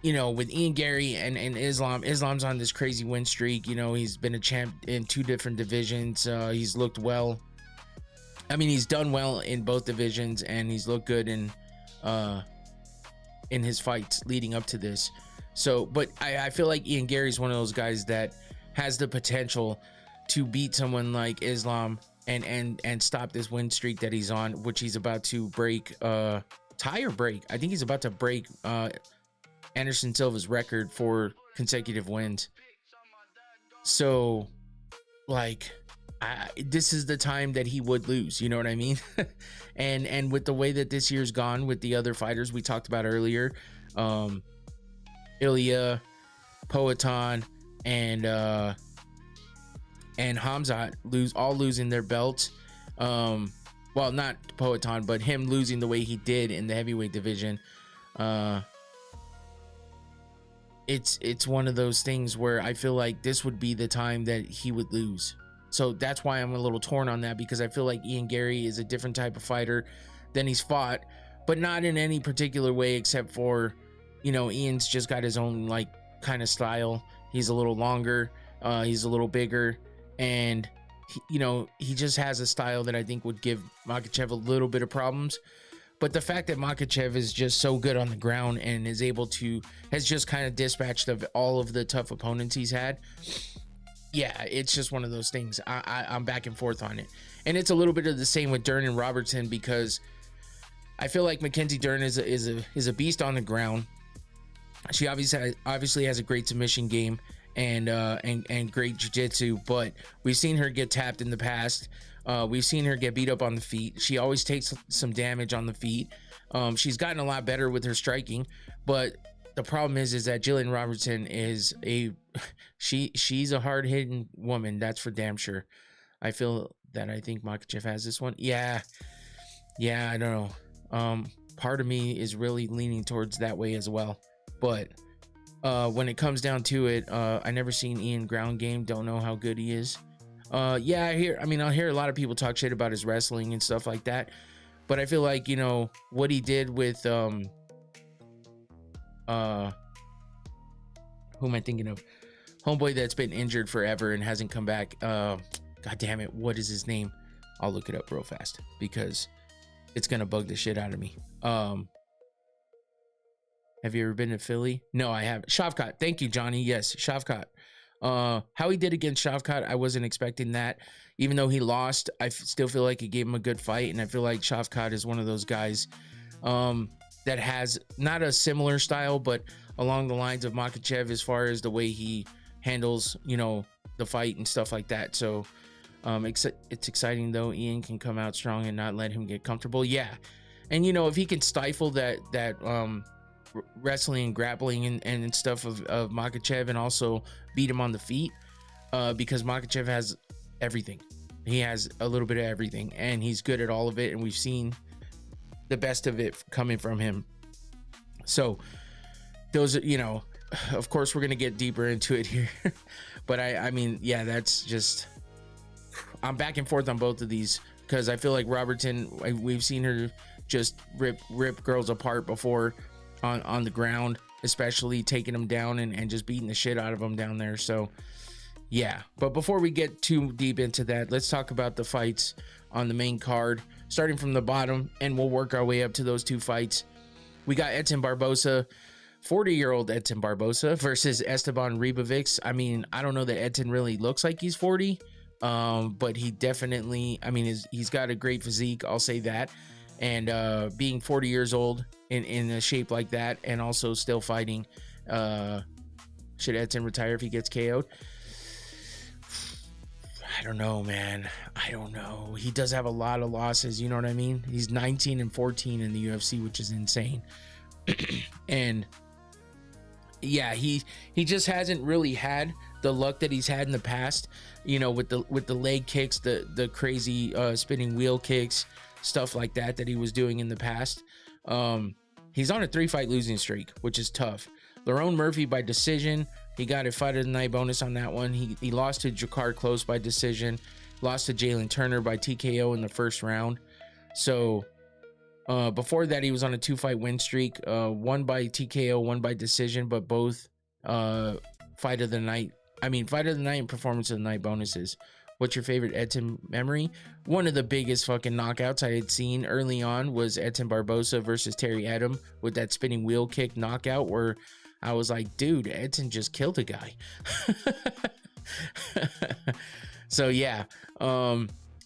you know, with Ian Garry and Islam's on this crazy win streak. You know, he's been a champ in 2 different divisions. He's looked well. I mean, he's done well in both divisions, and he's looked good in his fights leading up to this. So, but I feel like Ian Gary's one of those guys that has the potential to beat someone like Islam and stop this win streak that he's on, which he's about to break, tie or break. I think he's about to break Anderson Silva's record for consecutive wins. So, like, this is the time that he would lose, you know what I mean? and with the way that this year's gone with the other fighters we talked about earlier, Ilya, Poatan, and Hamzat losing their belts. Well, not Poatan, but him losing the way he did in the heavyweight division. It's one of those things where I feel like this would be the time that he would lose. So that's why I'm a little torn on that, because I feel like Ian Garry is a different type of fighter than he's fought, but not in any particular way except for, you know, Ian's just got his own like kind of style. He's a little longer, he's a little bigger, and he just has a style that I think would give Makhachev a little bit of problems. But the fact that Makhachev is just so good on the ground and has just kind of dispatched of all of the tough opponents he's had. Yeah, it's just one of those things. I'm back and forth on it. And it's a little bit of the same with Dern and Robertson, because I feel like Mackenzie Dern is a beast on the ground. She obviously has a great submission game and great jiu-jitsu, but we've seen her get tapped in the past. We've seen her get beat up on the feet. She always takes some damage on the feet. She's gotten a lot better with her striking, but the problem is that Jillian Robertson is she's a hard-hitting woman. That's for damn sure. I think Makhachev has this one. Yeah, I don't know. part of me is really leaning towards that way as well. But when it comes down to it, I never seen Ian ground game. Don't know how good he is. Yeah, I'll hear a lot of people talk shit about his wrestling and stuff like that. But I feel like, you know, what he did with who am I thinking of? Homeboy that's been injured forever and hasn't come back. God damn it, what is his name? I'll look it up real fast because it's gonna bug the shit out of me. Have you ever been to Philly? No, I haven't. Shavkat. Thank you, Johnny. Yes, Shavkat. How he did against Shavkat, I wasn't expecting that. Even though he lost, I still feel like he gave him a good fight, and I feel like Shavkat is one of those guys that has not a similar style, but along the lines of Makhachev as far as the way he handles, you know, the fight and stuff like that. So it's exciting though. Ian can come out strong and not let him get comfortable. Yeah, and you know, if he can stifle that wrestling and grappling and stuff of Makhachev, and also beat him on the feet, because Makhachev has everything. He has a little bit of everything, and he's good at all of it, and we've seen the best of it coming from him. So those are, you know, of course we're gonna get deeper into it here. But I mean, yeah, that's just, I'm back and forth on both of these, because I feel like Robertson, we've seen her just rip girls apart before on the ground, especially taking them down and just beating the shit out of them down there. So yeah, but before we get too deep into that, let's talk about the fights on the main card, starting from the bottom, and we'll work our way up to those two fights. We got Edson Barboza, 40-year-old Edson Barboza versus Esteban Ribovics. I mean, I don't know that Edson really looks like he's 40, but he definitely, I mean, he's got a great physique, I'll say that. And being 40 years old in a shape like that, and also still fighting, should Edson retire if he gets KO'd? I don't know, man. I don't know. He does have a lot of losses, you know what I mean? He's 19-14 in the UFC, which is insane. And yeah, he just hasn't really had the luck that he's had in the past, you know, with the leg kicks, the crazy spinning wheel kicks, stuff like that he was doing in the past. He's on a 3-fight losing streak, which is tough. Lerone Murphy by decision. He got a fight of the night bonus on that one. He lost to Jakar Close by decision, lost to Jalen Turner by TKO in the first round. So before that, he was on a 2-fight win streak, one by TKO, one by decision, but both fight of the night and performance of the night bonuses. What's your favorite Edson memory? One of the biggest fucking knockouts I had seen early on was Edson Barboza versus Terry Adam with that spinning wheel kick knockout, where I was like, dude, Edson just killed a guy. So yeah,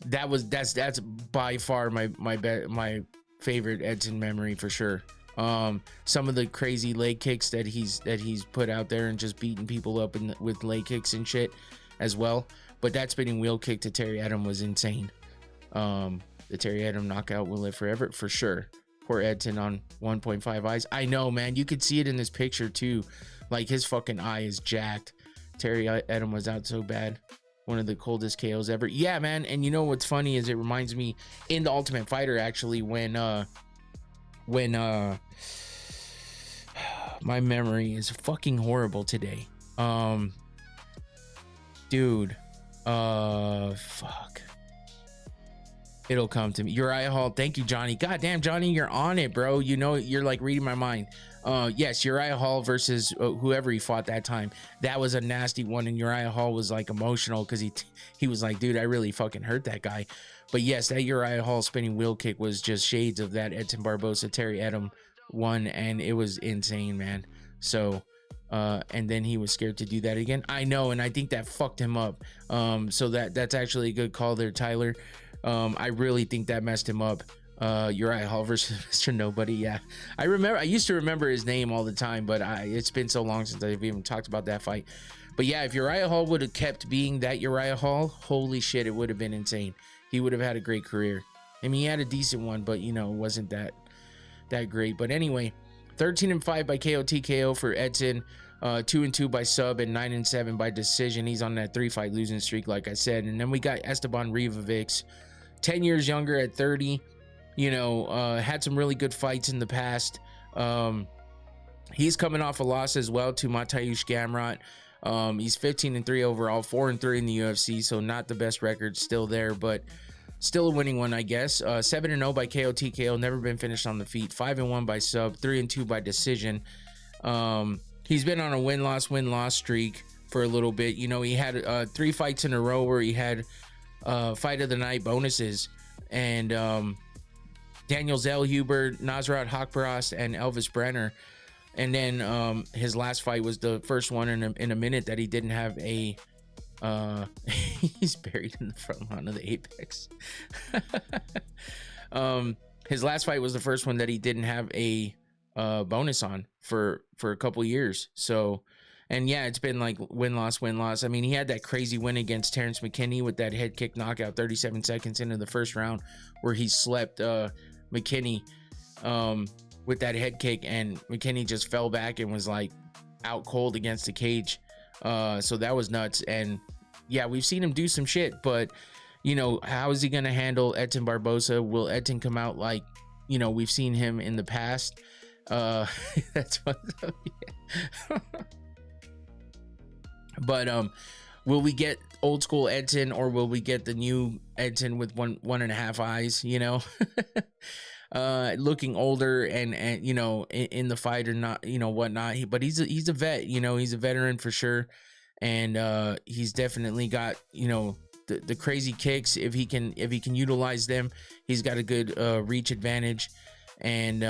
that's by far my favorite Edson memory for sure. Some of the crazy leg kicks that he's put out there and just beating people up with leg kicks and shit as well. But that spinning wheel kick to Terry Adam was insane. The Terry Adam knockout will live forever for sure. Poor Edson on 1.5 eyes. I know, man. You could see it in this picture too. Like, his fucking eye is jacked. Terry Adam was out so bad. One of the coldest KOs ever. Yeah, man. And you know what's funny is it reminds me in The Ultimate Fighter, actually, when my memory is fucking horrible today. Dude. Fuck. It'll come to me. Uriah Hall. Thank you, Johnny. God damn, Johnny, you're on it, bro. You know, you're like reading my mind. Yes, Uriah Hall versus whoever he fought that time. That was a nasty one, and Uriah Hall was like emotional because he was like, dude, I really fucking hurt that guy. But yes, that Uriah Hall spinning wheel kick was just shades of that Edson Barboza Terry Adam one, and it was insane, man. So and then he was scared to do that again. I know, and I think that fucked him up. So that's actually a good call there, Tyler. I really think that messed him up. Uriah Hall versus Mr. Nobody. Yeah, I used to remember his name all the time, but it's been so long since I've even talked about that fight. But yeah, if Uriah Hall would have kept being that Uriah Hall, holy shit, it would have been insane. He would have had a great career. I mean, he had a decent one, but you know, it wasn't that great. But anyway, 13-5 by KO TKO for Edson, 2-2 by sub, and 9-7 by decision. He's on that 3-fight losing streak, like I said. And then we got Esteban Ribovics, 10 years younger at 30. had some really good fights in the past. He's coming off a loss as well to Mateusz Gamrot. He's 15-3 overall, 4-3 in the UFC, so not the best record still there, but still a winning one, I guess. 7-0 by KO TKO, never been finished on the feet. 5-1 by sub, 3-2 by decision. He's been on a win-loss streak for a little bit. He had 3 fights in a row where he had fight of the night bonuses, and Daniel Zellhuber, Nasrat Haqparast, and Elvis Brenner. And then his last fight was the first one in a minute that he didn't have a he's buried in the front line of the apex. His last fight was the first one that he didn't have a bonus on for a couple years. So, and yeah, it's been like win-loss. I mean, he had that crazy win against Terrence McKinney with that head kick knockout 37 seconds into the first round where he slept McKinney with that head kick, and McKinney just fell back and was like out cold against the cage. So that was nuts. And yeah, we've seen him do some shit, but how is he going to handle Edson Barboza? Will Edson come out like, we've seen him in the past? That's what, yeah. But will we get old school Edson, or will we get the new Edson with one and a half eyes, looking older and in the fight or not, whatnot. But he's a vet, he's a veteran for sure. And he's definitely got, the crazy kicks. If he can utilize them, he's got a good reach advantage. And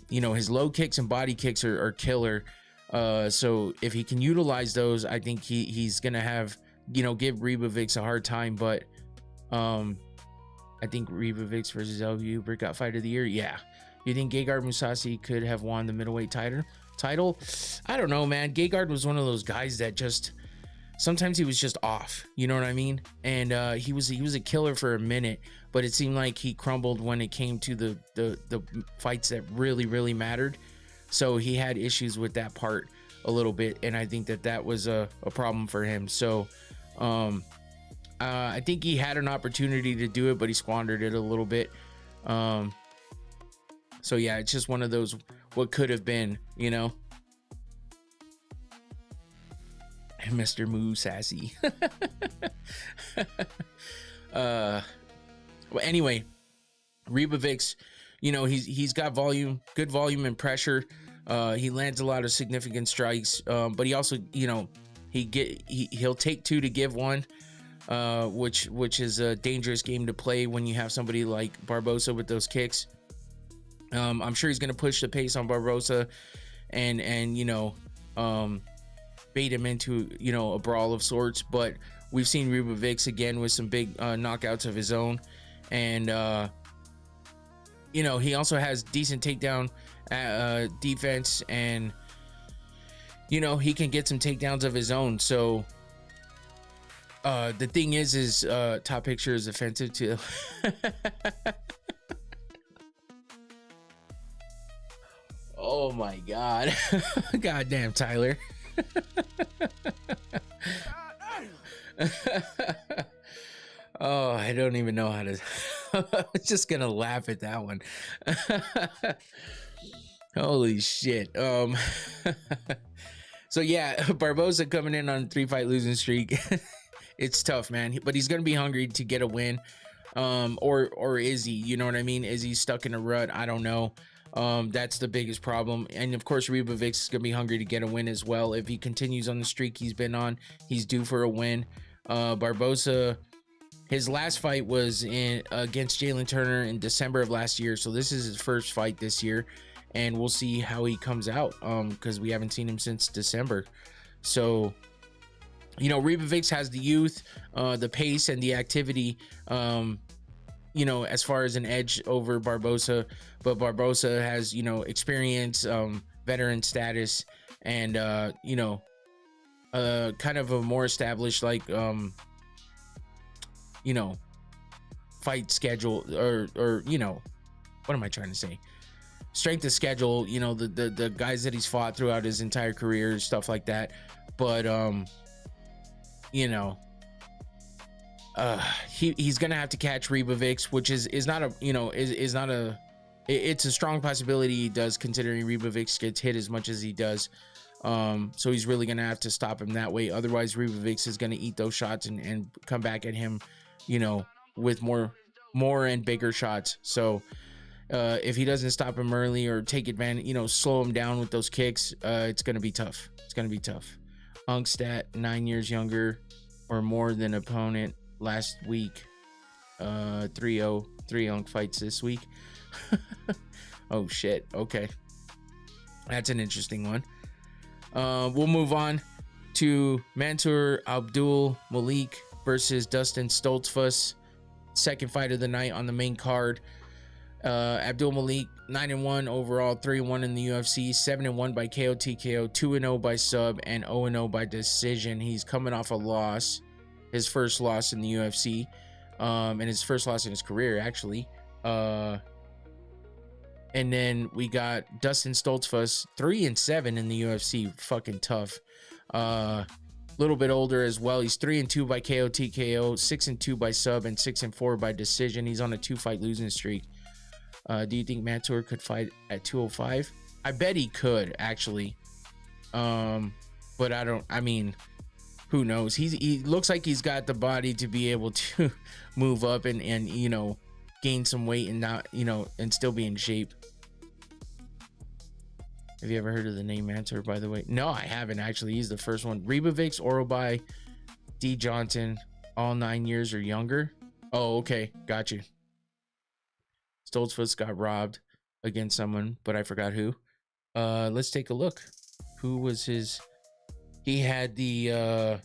his low kicks and body kicks are killer. So if he can utilize those, I think he's gonna have, give Ribovics a hard time. But I think Ribovics versus Zellhuber got fight of the year. Yeah. You think Gegard Mousasi could have won the middleweight title? I don't know, man. Gegard was one of those guys that just, sometimes he was just off. You know what I mean? And he was a killer for a minute, but it seemed like he crumbled when it came to the fights that really, really mattered. So he had issues with that part a little bit, and I think that was a problem for him. So I think he had an opportunity to do it, but he squandered it a little bit. So yeah, it's just one of those what could have been, Mr. Mousasi. Well, anyway, Ribovics, he's got volume, good volume and pressure. He lands a lot of significant strikes, but he also, he'll take 2 to give 1, which is a dangerous game to play when you have somebody like Barboza with those kicks. I'm sure he's going to push the pace on Barboza and bait him into, a brawl of sorts. But we've seen Ribovics again with some big knockouts of his own. And, he also has decent takedown defense, and, he can get some takedowns of his own. So the thing is top picture is offensive too. Oh my God. Goddamn, Tyler. Oh, I don't even know how to. I was just gonna laugh at that one. Holy shit. So yeah, Barboza coming in on a 3-fight losing streak. It's tough, man, but he's gonna be hungry to get a win. Or is he? You know what I mean? Is he stuck in a rut? I don't know. That's the biggest problem. And of course, Ribovics is gonna be hungry to get a win as well. If he continues on the streak he's been on, he's due for a win. Barboza, his last fight was against Jalen Turner in December of last year, so this is his first fight this year, and we'll see how he comes out, because we haven't seen him since December. So Ribovics has the youth, the pace, and the activity, as far as an edge over Barboza. But Barboza has, experience, veteran status, and, kind of a more established, like, fight schedule, or what am I trying to say? Strength of schedule, the guys that he's fought throughout his entire career, stuff like that. But, he's gonna have to catch Ribovics, which is not a, you know, is not a, it's a strong possibility he does, considering Ribovics gets hit as much as he does. So he's really gonna have to stop him that way. Otherwise, Ribovics is gonna eat those shots and come back at him, you know, with more and bigger shots. So if he doesn't stop him early or take advantage, you know, slow him down with those kicks, it's gonna be tough. It's gonna be tough. Unkstat, 9 years younger or more than opponent last week. 3-0, 3 Unk fights this week. Oh shit. Okay, that's an interesting one. We'll move on to Mansour Abdul Malik versus Dustin Stoltzfus, second fight of the night on the main card. Abdul Malik 9-1 overall, 3-1 in the UFC, 7-1 by KO TKO, 2-0 by sub, and 0-0 by decision. He's coming off a loss, his first loss in the UFC, and his first loss in his career, actually. And then we got Dustin Stoltzfus, 3-7 in the UFC, fucking tough. Little bit older as well. He's 3-2 by KO TKO, 6-2 by sub, and 6-4 by decision. He's on a 2-fight losing streak. Do you think Mansour could fight at 205? I bet he could, actually. But I mean, who knows? He looks like he's got the body to be able to move up and you know, gain some weight and not, you know, and still be in shape. Have you ever heard of the name Mansour, by the way? No, I haven't, actually. He's the first one. Ribovics, Orobai, D. Johnson, all 9 years or younger. Oh, okay. Got you. Stoltzfus got robbed against someone, but I forgot who. Let's take a look. Who was his? He had the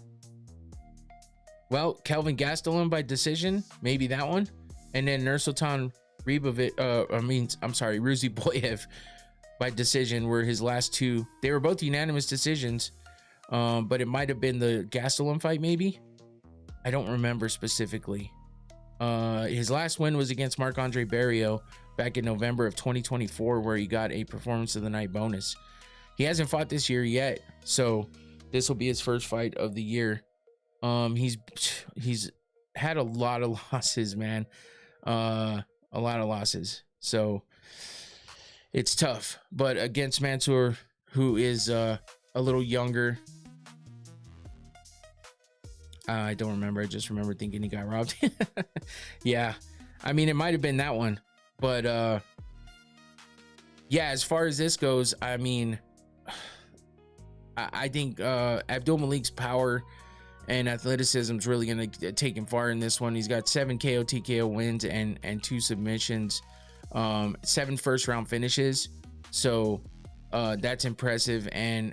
well, Kelvin Gastelum by decision, maybe that one, and then Nursultan Ribovic. Ruzi Boyev by decision were his last two. They were both unanimous decisions, but it might have been the Gastelum fight, maybe. I don't remember specifically. His last win was against Marc-Andre Barrios back in November of 2024, where he got a performance of the night bonus. He hasn't fought this year yet, so this will be his first fight of the year. He's had a lot of losses, man. A lot of losses. So it's tough, but against Mansour, who is a little younger. I don't remember. I just remember thinking he got robbed. Yeah, I mean, it might have been that one, but yeah, as far as this goes, I mean, I think Abdul Malik's power and athleticism is really going to take him far in this one. He's got 7 KO TKO wins and 2 submissions, 7 first round finishes, so that's impressive. And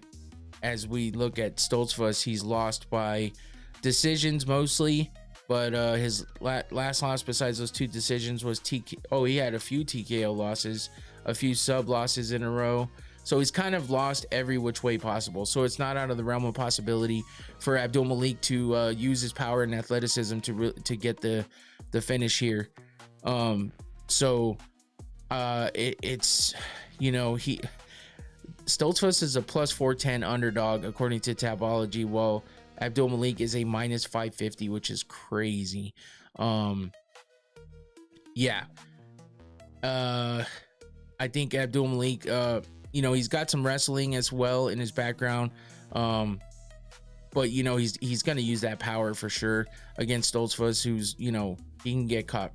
as we look at Stoltzfus, he's lost by decisions mostly, but his last loss besides those 2 decisions was he had a few TKO losses, a few sub losses in a row, so he's kind of lost every which way possible. So it's not out of the realm of possibility for Abdul Malik to use his power and athleticism to get the finish here. It's, you know, Stoltzfus is a plus 410 underdog according to Tabology, while Abdul Malik is a minus 550, which is crazy. Yeah. I think Abdul Malik, you know, he's got some wrestling as well in his background. But, you know, he's going to use that power for sure against Stoltzfus, who's, you know, he can get caught.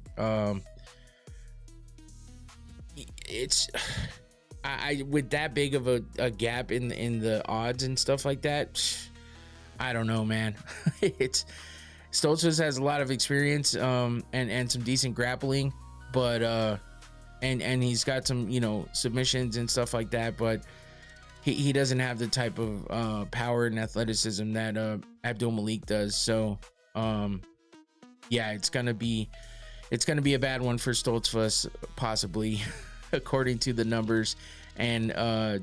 With that big of a gap in the odds and stuff like that, I don't know, man. Stoltzfus has a lot of experience and some decent grappling, but and he's got some, you know, submissions and stuff like that, but he doesn't have the type of power and athleticism that Abdul Malik does. So yeah, it's gonna be a bad one for Stoltzfus, possibly, according to the numbers and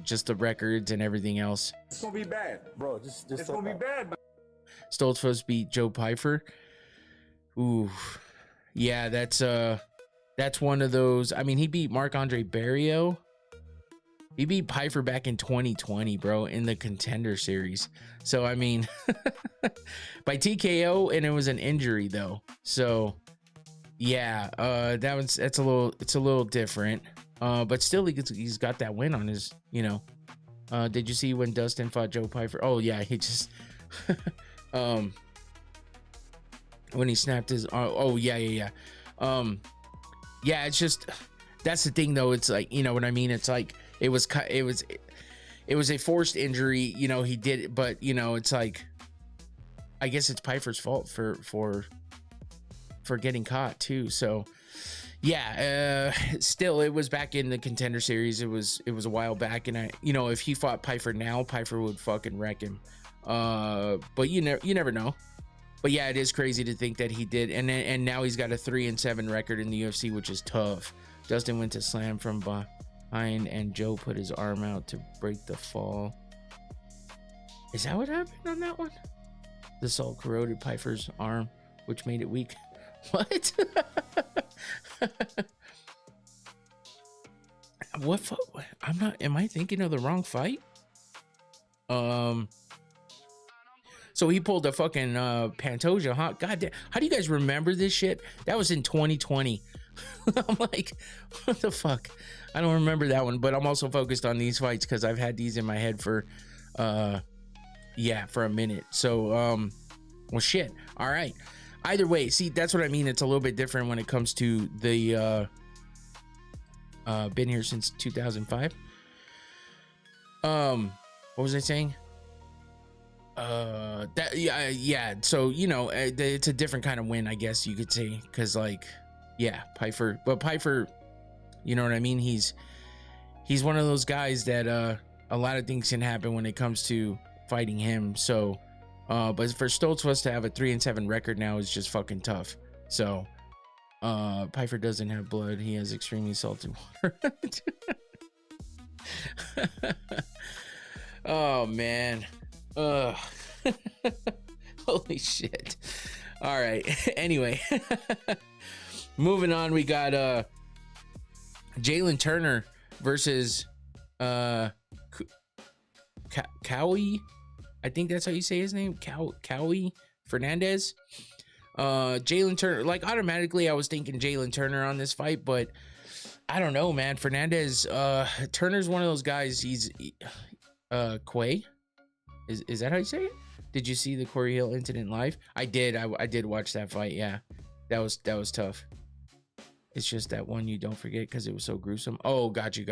just the records and everything else. It's gonna be bad, bro. It's gonna be bad. Stoltzfus beat Joe Pyfer. Ooh, yeah, that's one of those. I mean, he beat Marc-Andre Barrios. He beat Pyfer back in 2020, bro, in the Contender Series. So I mean, by TKO, and it was an injury though. So yeah, it's a little different. But still, he's got that win on his, you know. Did you see when Dustin fought Joe Pyfer? Oh yeah, he just when he snapped his arm. Oh yeah. Yeah, it's just, that's the thing though. It's like, you know what I mean? It's like it was a forced injury, you know. He did it, but you know, it's like, I guess it's Pyfer's fault for getting caught too. So yeah, still, it was back in the Contender Series. It was a while back, and you know, if he fought Pyfer now, Pyfer would fucking wreck him. But you never know. But yeah, it is crazy to think that he did, and now he's got a 3-7 record in the UFC, which is tough. Dustin went to slam from behind, and Joe put his arm out to break the fall. Is that what happened on that one? The salt corroded Pyfer's arm, which made it weak. What? Am I thinking of the wrong fight? So he pulled a fucking Pantoja, huh? God damn. How do you guys remember this shit? That was in 2020. I'm like, what the fuck? I don't remember that one, but I'm also focused on these fights because I've had these in my head for a minute. So well, shit. All right. Either way, see, that's what I mean. It's a little bit different when it comes to the been here since 2005. What was I saying? Yeah. So, you know, it's a different kind of win, I guess you could say, because like, yeah, Pyfer, you know what I mean? He's one of those guys that a lot of things can happen when it comes to fighting him. So but for Stoltzfus to have a 3-7 record now is just fucking tough. So Pyfer doesn't have blood. He has extremely salty water. Oh man. Holy shit. All right. Anyway, moving on, we got Jalen Turner versus Cowie. I think that's how you say his name. Cowie Fernandez. Jalen Turner, like automatically I was thinking Jalen Turner on this fight, but I don't know, man. Fernandez, Turner's one of those guys. He's Quay. Is that how you say it? Did you see the Corey Hill incident live? I did. I did watch that fight. Yeah, that was tough. It's just that one you don't forget because it was so gruesome. Oh, got you.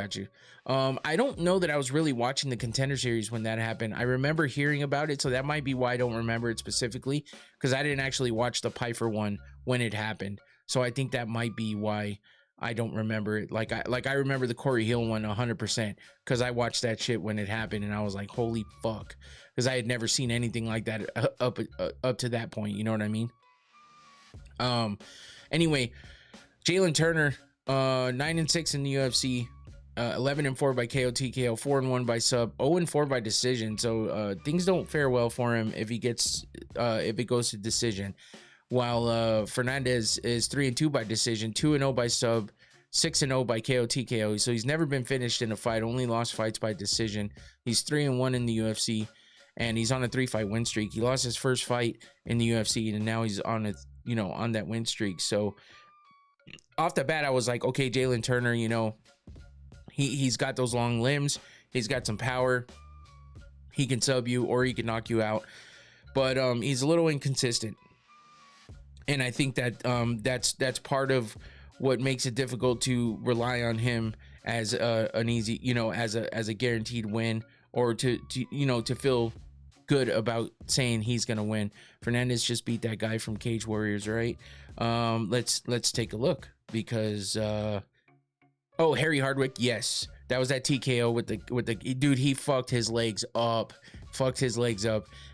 I don't know that I was really watching the Contender Series when that happened. I remember hearing about it, so that might be why I don't remember it specifically, because I didn't actually watch the Pyfer one when it happened. So I think that might be why I don't remember it. Like I remember the Corey Hill one 100% because I watched that shit when it happened, and I was like, holy fuck, because I had never seen anything like that up to that point. You know what I mean? Anyway. Jalen Turner, 9-6 in the UFC, 11-4 by KO TKO, 4-1 by sub, 0-4 by decision. So things don't fare well for him if it goes to decision. While Fernandez is 3-2 by decision, 2-0 by sub, 6-0 by KO TKO. So he's never been finished in a fight, only lost fights by decision. He's 3-1 in the UFC, and he's on a 3-fight win streak. He lost his first fight in the UFC, and now he's on on that win streak. So off the bat, I was like, okay, Jalen Turner, you know, he's got those long limbs. He's got some power. He can sub you or he can knock you out. But he's a little inconsistent. And I think that that's part of what makes it difficult to rely on him as an easy, you know, as a guaranteed win, or to feel good about saying he's gonna win. Fernandez just beat that guy from Cage Warriors, right? Let's take a look, because Harry Hardwick, yes, that was that TKO with the dude. He fucked his legs up,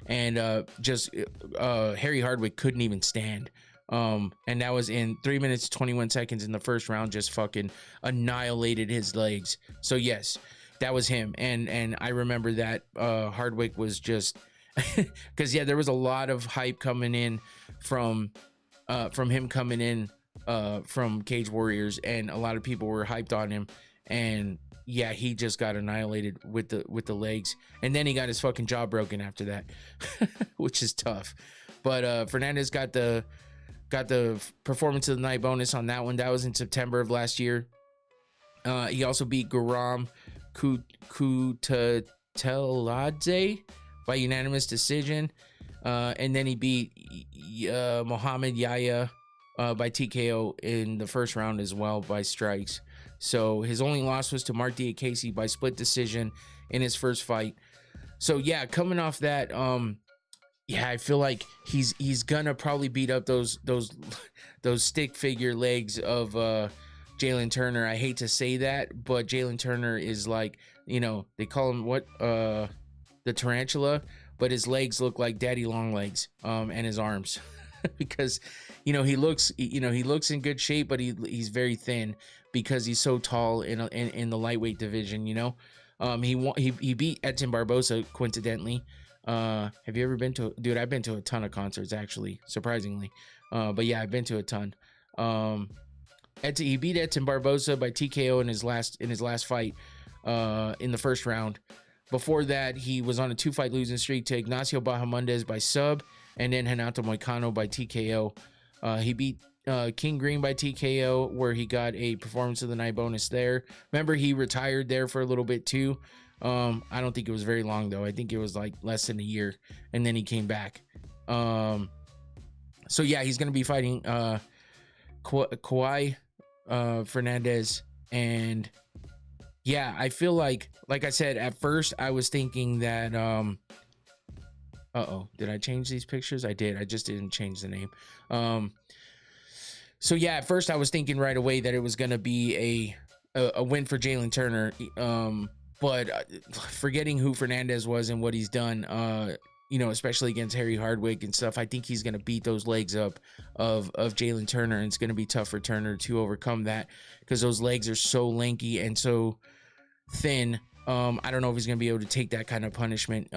and Harry Hardwick couldn't even stand. And that was in 3 minutes 21 seconds in the first round. Just fucking annihilated his legs. So yes, that was him. And I remember that Hardwick was just because there was a lot of hype coming in from him coming in from Cage Warriors, and a lot of people were hyped on him. And yeah, he just got annihilated with the legs, and then he got his fucking jaw broken after that, which is tough. But Fernandez got the performance of the night bonus on that one. That was in September of last year. He also beat Guram Kutateladze by unanimous decision, and then he beat Mohamed Yahya by TKO in the first round as well by strikes. So his only loss was to Mark Diakese by split decision in his first fight. So yeah, coming off that, yeah, I feel like he's gonna probably beat up those stick figure legs of Jalen Turner. I hate to say that, but Jalen Turner is like, you know, they call him what, the tarantula, but his legs look like daddy long legs, and his arms, because, you know, he looks in good shape, but he's very thin because he's so tall in the lightweight division, you know. He beat Edson Barboza coincidentally. Have you ever been to, dude, I've been to a ton of concerts actually, surprisingly. But yeah, I've been to a ton. He beat Edson Barboza by TKO in his last fight, in the first round. Before that, he was on a 2-fight losing streak to Ignacio Bahamondes by sub, and then Renato Moicano by TKO. He beat King Green by TKO, where he got a performance of the night bonus there. Remember, he retired there for a little bit too. I don't think it was very long though. I think it was like less than a year, and then he came back. So yeah, he's gonna be fighting Kawhi Fernandez, and yeah, I feel like I said at first, I was thinking that did I change these pictures? I did. I just didn't change the name. So yeah, at first I was thinking right away that it was gonna be a win for Jalen Turner. But forgetting who Fernandez was and what he's done, you know, especially against Harry Hardwick and stuff, I think he's going to beat those legs up of Jalen Turner, and it's going to be tough for Turner to overcome that because those legs are so lanky and so thin. I don't know if he's going to be able to take that kind of punishment.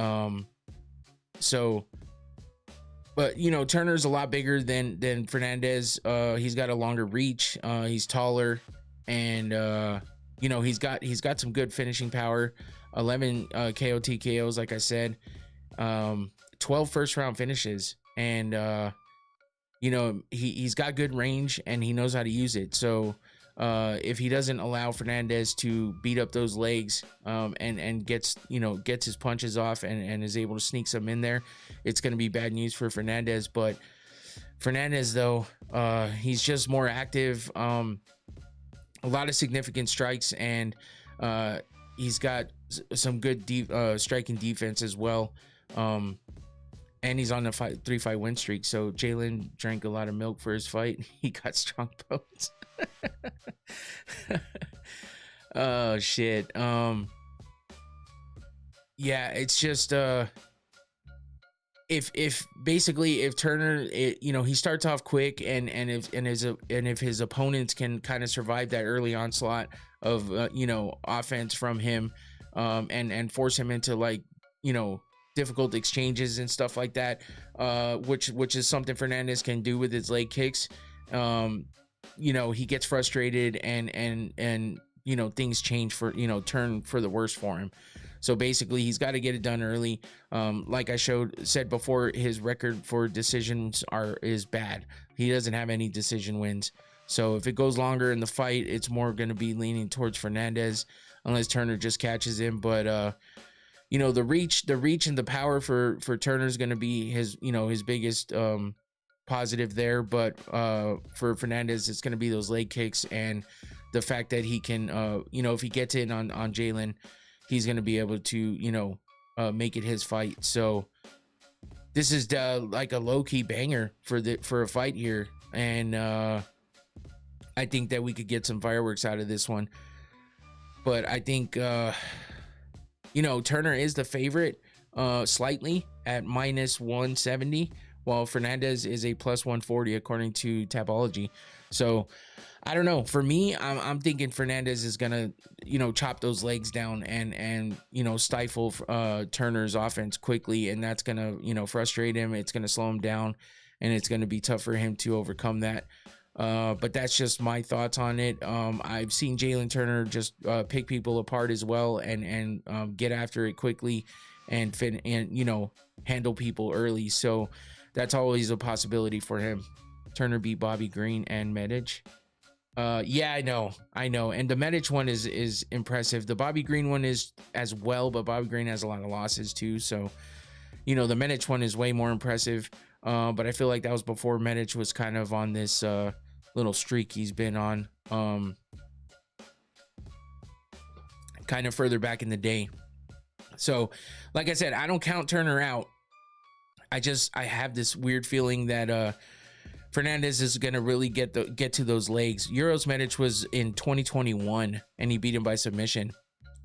But you know, Turner's a lot bigger than Fernandez. He's got a longer reach. He's taller, and you know, he's got some good finishing power. 11 KO TKOs, like I said, 12 first round finishes, and you know, he's got good range and he knows how to use it. So if he doesn't allow Fernandez to beat up those legs, and gets his punches off and is able to sneak some in there, it's going to be bad news for Fernandez. But Fernandez, though, he's just more active. A lot of significant strikes, and he's got some good striking defense as well. And he's on a 3-fight win streak. So Jalen drank a lot of milk for his fight. He got strong bones. Oh shit. Yeah, it's just if Turner, you know, he starts off quick, and if his opponents can kind of survive that early onslaught of you know, offense from him, and force him into, like, you know, difficult exchanges and stuff like that, which is something Fernandez can do with his leg kicks. You know, he gets frustrated, and you know, things change for, you know, turn for the worse for him. So basically, he's got to get it done early. Like I said before, his record for decisions is bad. He doesn't have any decision wins. So if it goes longer in the fight, it's more going to be leaning towards Fernandez, unless Turner just catches him. But you know, the reach and the power for Turner is going to be his biggest positive there. But for Fernandez, it's going to be those leg kicks and the fact that he can, you know, if he gets in on Jalen, he's going to be able to, you know, make it his fight. So this is like a low-key banger for a fight here. And I think that we could get some fireworks out of this one. But I think, you know, Turner is the favorite slightly at -170, while Fernandez is a +140 according to Tapology. So I don't know. For me, I'm thinking Fernandez is gonna, you know, chop those legs down and you know, stifle Turner's offense quickly, and that's gonna, you know, frustrate him. It's gonna slow him down, and it's gonna be tough for him to overcome that. But that's just my thoughts on it. I've seen Jalen Turner just pick people apart as well, and get after it quickly, and handle people early. So that's always a possibility for him. Turner beat Bobby Green and Medic. Yeah, I know, and the Medic one is impressive. The Bobby Green one is as well, but Bobby Green has a lot of losses too. So the Medic one is way more impressive. But I feel like that was before Medic was kind of on this little streak he's been on, kind of further back in the day. So like I said, I don't count Turner out. I have this weird feeling that Fernandez is going to really get to those legs. Euros Medic was in 2021 and he beat him by submission.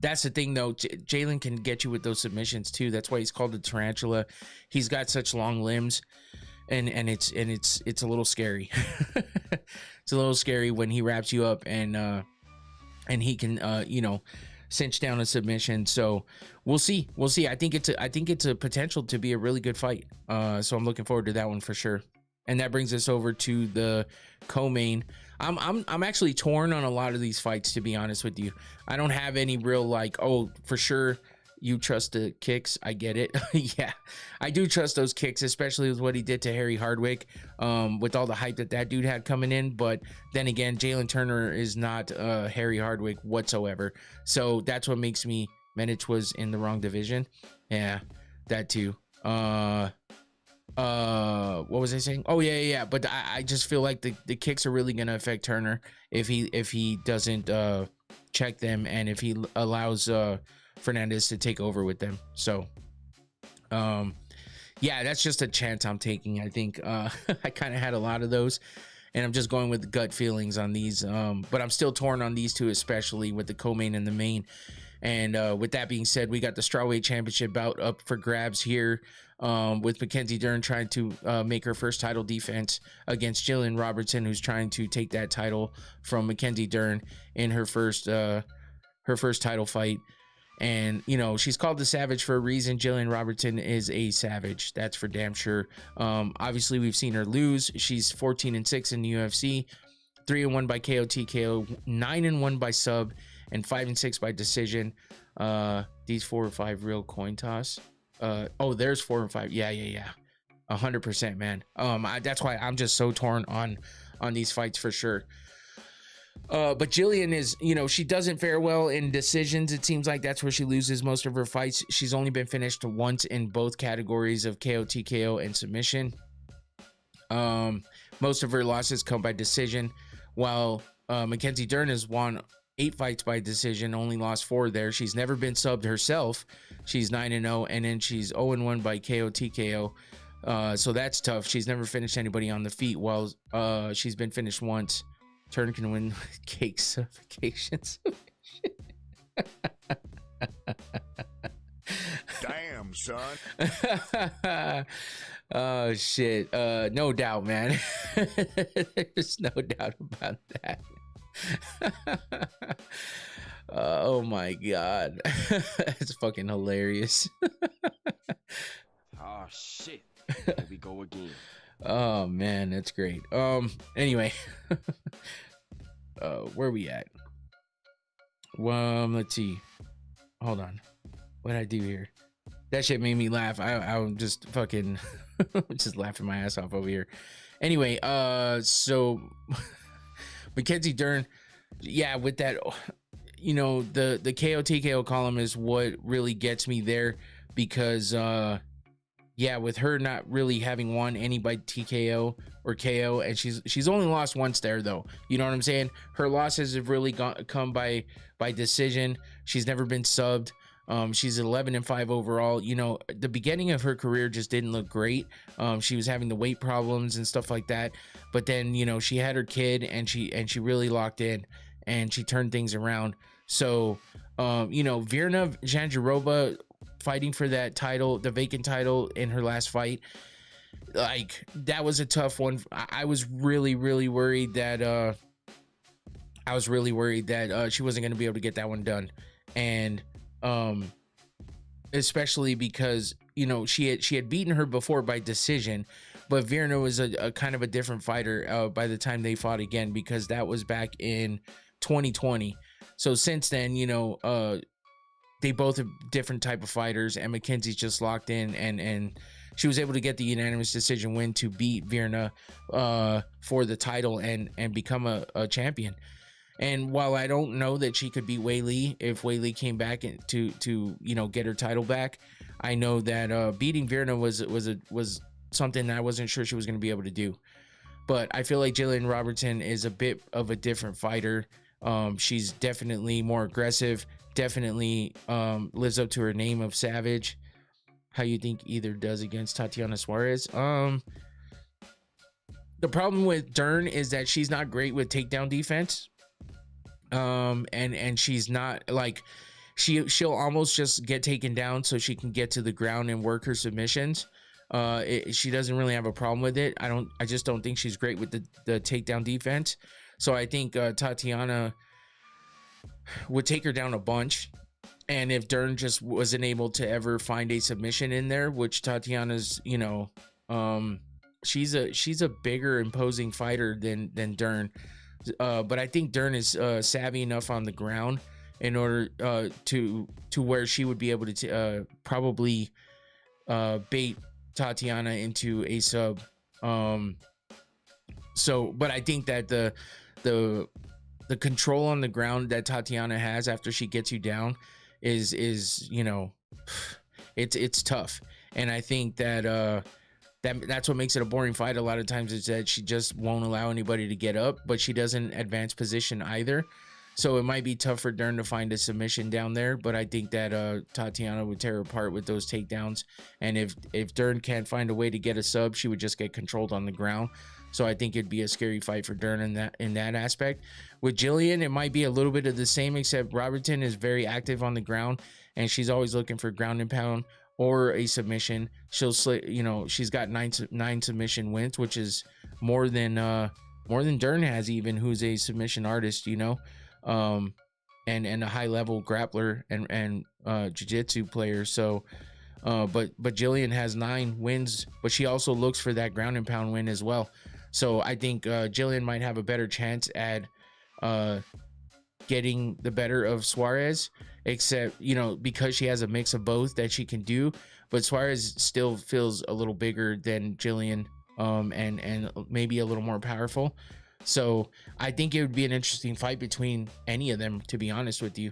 That's the thing though. Jalen can get you with those submissions too. That's why he's called the tarantula. He's got such long limbs, and it's a little scary. It's a little scary when he wraps you up and he can cinch down a submission. So we'll see. I think it's a potential to be a really good fight. So I'm looking forward to that one for sure. And that brings us over to the co-main. I'm actually torn on a lot of these fights, to be honest with you. I don't have any real for sure you trust the kicks. I get it. Yeah, I do trust those kicks, especially with what he did to Harry Hardwick, with all the hype that dude had coming in. But then again, Jalen Turner is not Harry Hardwick whatsoever. So that's what makes me Medic was in the wrong division. Yeah, that too. What was I saying? Oh yeah. But I just feel like the kicks are really gonna affect Turner if he doesn't check them, and if he allows Fernandez to take over with them. So yeah, that's just a chance I'm taking. I think I kind of had a lot of those, and I'm just going with gut feelings on these. But I'm still torn on these two, especially with the co-main and the main. And with that being said, we got the strawweight championship bout up for grabs here, with Mackenzie Dern trying to make her first title defense against Jillian Robertson, who's trying to take that title from Mackenzie Dern in her first title fight. And she's called the Savage for a reason. Jillian Robertson is a savage, that's for damn sure. Obviously we've seen her lose. She's 14-6 in the UFC, 3-1 by KO TKO, 9-1 by sub, and 5-6 by decision. These 4 or 5 real coin toss. There's 4 and 5. Yeah. 100%, man. That's why I'm just so torn on these fights for sure. But Jillian is, she doesn't fare well in decisions. It seems like that's where she loses most of her fights. She's only been finished once in both categories of KO TKO and submission. Most of her losses come by decision, while Mackenzie Dern has won 8 fights by decision, only lost 4 there. She's never been subbed herself. She's 9-0, and then she's 0-1 by KO TKO. So that's tough. She's never finished anybody on the feet, while she's been finished once. Turner can win cake suffocations. Damn, son. Oh shit. No doubt, man. There's no doubt about that. Oh my god. It's fucking hilarious. Oh shit. Here we go again. Oh man, that's great. Anyway. Where we at? Let's see. Hold on. What did I do here? That shit made me laugh. I'm just fucking just laughing my ass off over here. Anyway, so Mackenzie Dern, yeah, with that, the KO TKO column is what really gets me there, because yeah, with her not really having won any by TKO or KO, and she's only lost once there though. You know what I'm saying? Her losses have really come by decision. She's never been subbed. She's 11-5 overall. The beginning of her career just didn't look great. She was having the weight problems and stuff like that. But then, she had her kid, and she really locked in, and she turned things around. So, Virna Jandiroba fighting for that title, the vacant title in her last fight, like, that was a tough one. I was really, really worried that she wasn't going to be able to get that one done. And especially because she had beaten her before by decision, But Virna was a kind of a different fighter by the time they fought again, because that was back in 2020. So since then, they both are different type of fighters, and Mackenzie's just locked in, and she was able to get the unanimous decision win to beat Virna for the title and become a champion. And while I don't know that she could beat Wei Li if Wei Li came back to get her title back, I know that beating Virna was something that I wasn't sure she was going to be able to do. But I feel like Jillian Robertson is a bit of a different fighter. She's definitely more aggressive, definitely lives up to her name of Savage. How you think either does against Tatiana Suarez? The problem with Dern is that she's not great with takedown defense. And she's not like, she'll almost just get taken down so she can get to the ground and work her submissions. She doesn't really have a problem with it. I just don't think she's great with the takedown defense. So I think Tatiana would take her down a bunch. And if Dern just wasn't able to ever find a submission in there, which Tatiana's, she's a bigger, imposing fighter than Dern. But I think Dern is savvy enough on the ground in order to where she would be able to probably bait Tatiana into a sub. But I think that the control on the ground that Tatiana has after she gets you down is it's tough. And I think that that's what makes it a boring fight a lot of times, is that she just won't allow anybody to get up, but she doesn't advance position either. So it might be tough for Dern to find a submission down there, but I think that Tatiana would tear her apart with those takedowns. And if Dern can't find a way to get a sub, she would just get controlled on the ground. So I think it'd be a scary fight for Dern in that aspect. With Jillian, it might be a little bit of the same, except Robertson is very active on the ground, and she's always looking for ground and pound or a submission. She's got nine submission wins, which is more than Dern has, even, who's a submission artist, and a high level grappler and jiu-jitsu player. So but Jillian has 9 wins, but she also looks for that ground and pound win as well. So I think Jillian might have a better chance at getting the better of Suarez, except because she has a mix of both that she can do. But Suarez still feels a little bigger than Jillian, and maybe a little more powerful. So I think it would be an interesting fight between any of them, to be honest with you,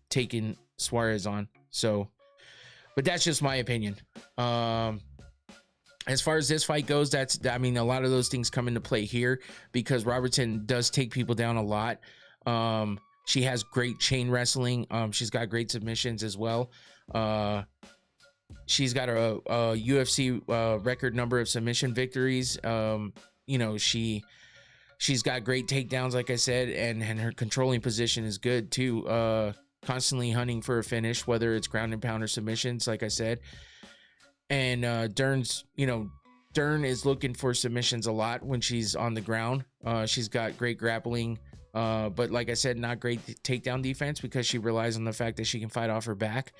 taking Suarez on. So, but that's just my opinion. As far as this fight goes, a lot of those things come into play here, because Robertson does take people down a lot. She has great chain wrestling. She's got great submissions as well. She's got a UFC record number of submission victories. She's got great takedowns, like I said, and her controlling position is good too. Constantly hunting for a finish, whether it's ground and pound or submissions, like I said. And Dern is looking for submissions a lot when she's on the ground. She's got great grappling, but like I said, not great takedown defense, because she relies on the fact that she can fight off her back.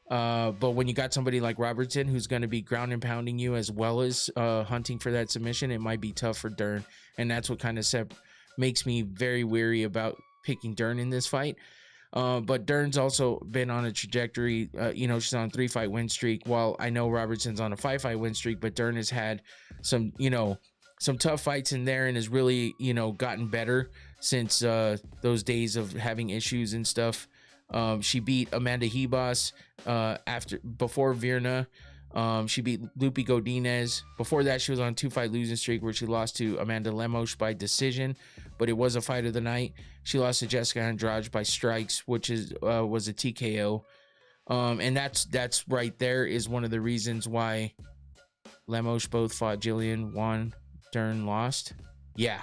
But when you got somebody like Robertson who's going to be ground and pounding you as well as hunting for that submission, it might be tough for Dern. And that's what kind of makes me very weary about picking Dern in this fight. But Dern's also been on a trajectory. She's on a 3-fight win streak, while I know Robertson's on a 5-fight win streak. But Dern has had some tough fights in there, and has really, gotten better since those days of having issues and stuff. She beat Amanda Ribas before Virna. She beat Lupi Godinez. Before that, she was on a 2-fight losing streak where she lost to Amanda Lemos by decision, but it was a fight of the night. She lost to Jessica Andrade by strikes, which was a TKO. And that's right there is one of the reasons why Lemos both fought. Jillian won, Dern lost. Yeah,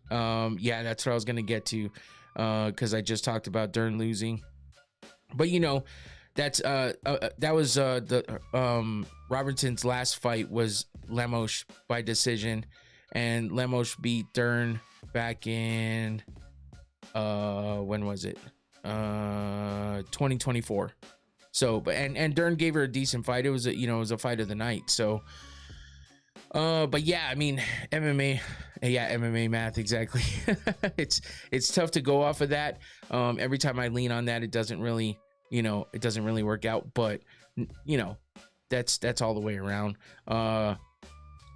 that's what I was gonna get to, because I just talked about Dern losing. But that was the Robertson's last fight was Lemos by decision, and Lemos beat Dern back in when was it? 2024. So, but and Dern gave her a decent fight. It was a fight of the night. So But yeah, I mean, MMA math, exactly. It's tough to go off of that. Every time I lean on that, it doesn't really work out. But that's all the way around.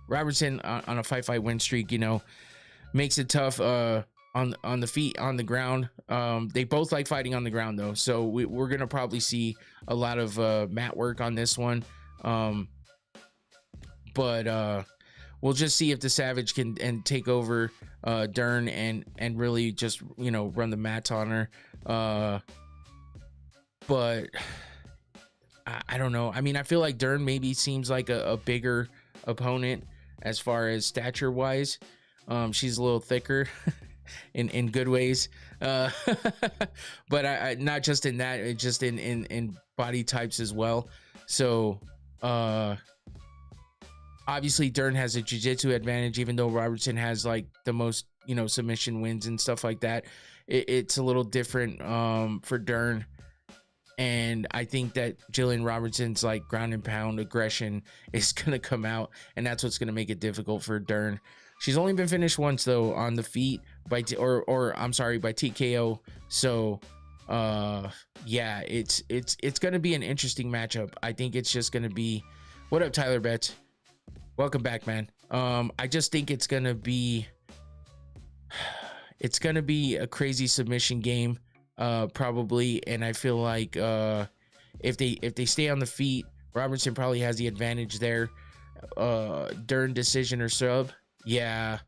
Robertson on a fight win streak, makes it tough on the feet, on the ground. They both like fighting on the ground though, so we're gonna probably see a lot of mat work on this one. But we'll just see if the Savage can take over Dern and really just run the mats on her. But I don't know. I mean, I feel like Dern maybe seems like a bigger opponent as far as stature wise. She's a little thicker in good ways, but I not just in that, just in body types as well. So obviously Dern has a jiu-jitsu advantage, even though Robertson has like the most submission wins and stuff like that. It's a little different for Dern. And I think that Jillian Robertson's like ground and pound aggression is going to come out, and that's what's going to make it difficult for Dern. She's only been finished once though on the feet by TKO. So yeah, it's going to be an interesting matchup. I think it's just going to be, what up Tyler Betts? Welcome back, man. I just think it's going to be a crazy submission game. Probably, and I feel like if they stay on the feet, Robertson probably has the advantage there. Dern decision or sub. Yeah,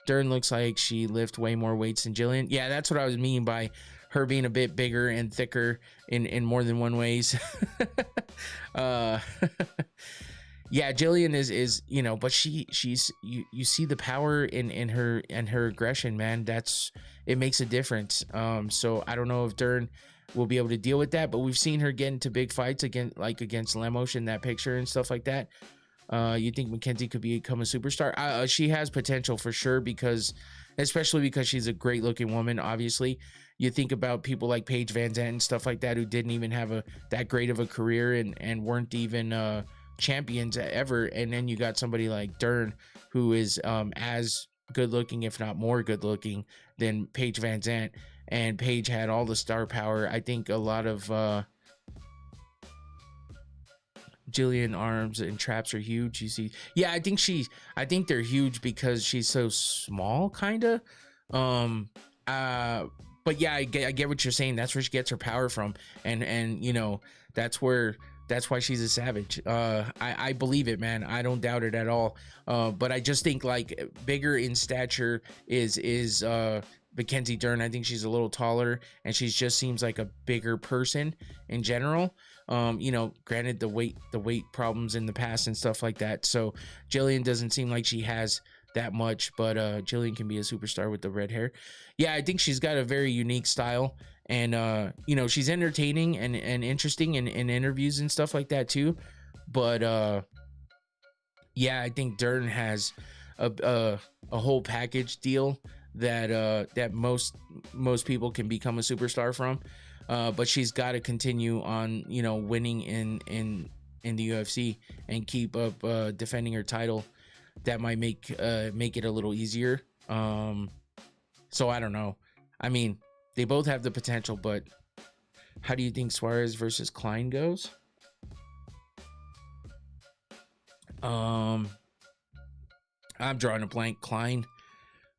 Dern looks like she lift way more weights than Jillian. Yeah, that's what I was meaning by her being a bit bigger and thicker in more than one ways. Yeah, Jillian is but she's you see the power in her and her aggression, man. It makes a difference. So I don't know if Dern will be able to deal with that, but we've seen her get into big fights against Lemos in that picture and stuff like that. You think Mackenzie could become a superstar? She has potential for sure, especially because she's a great looking woman. Obviously, you think about people like Paige Van Zandt and stuff like that, who didn't even have that great of a career and weren't even champions ever, and then you got somebody like Dern who is as good looking, if not more good looking than Paige Van Zandt, and Paige had all the star power. I think a lot of Jillian arms and traps are huge. You see, yeah, I think they're huge because she's so small, kind of. But yeah, I get what you're saying. That's where she gets her power from, and that's why she's a savage. I believe it, man. I don't doubt it at all. But I just think like bigger in stature is Mackenzie Dern. I think she's a little taller, and she just seems like a bigger person in general. Granted the weight problems in the past and stuff like that. So Jillian doesn't seem like she has that much, but Jillian can be a superstar with the red hair. Yeah, I think she's got a very unique style. And she's entertaining and interesting in interviews and stuff like that too. But yeah, I think Dern has a whole package deal that most people can become a superstar from. But she's got to continue on winning in the UFC and keep up defending her title. That might make it a little easier. So I don't know. I mean, they both have the potential, but how do you think Suarez versus Klein goes? I'm drawing a blank. Klein.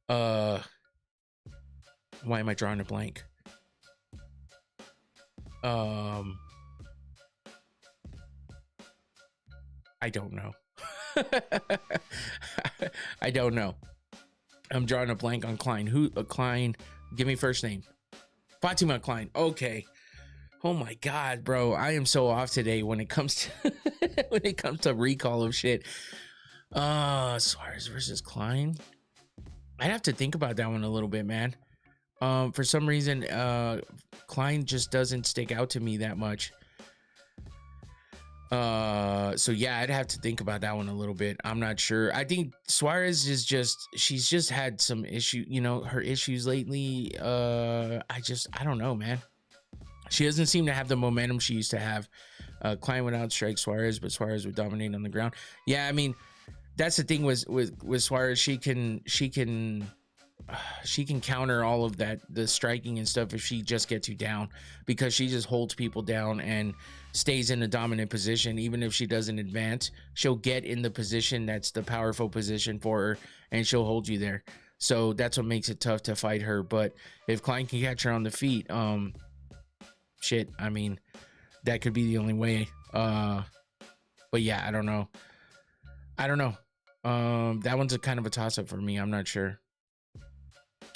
Why am I drawing a blank? I don't know. I don't know. I'm drawing a blank on Klein. Klein? Give me first name. Fatima Klein. Okay. Oh my God, bro. I am so off today when it comes to recall of shit. Suarez versus Klein. I'd have to think about that one a little bit, man. For some reason, Klein just doesn't stick out to me that much. So yeah, I'd have to think about that one a little bit. I'm not sure. I think Suarez she's just had some issue, her issues lately. I don't know, man. She doesn't seem to have the momentum she used to have. Klein would outstrike Suarez, but Suarez would dominate on the ground. Yeah, I mean, that's the thing with Suarez. She can counter all of that, the striking and stuff, if she just gets you down, because she just holds people down and stays in a dominant position. Even if she doesn't advance, she'll get in the position that's the powerful position for her, and she'll hold you there. So that's what makes it tough to fight her. But if Klein can catch her on the feet, shit, I mean, that could be the only way. But yeah, I don't know. That one's a kind of a toss-up for me. I'm not sure.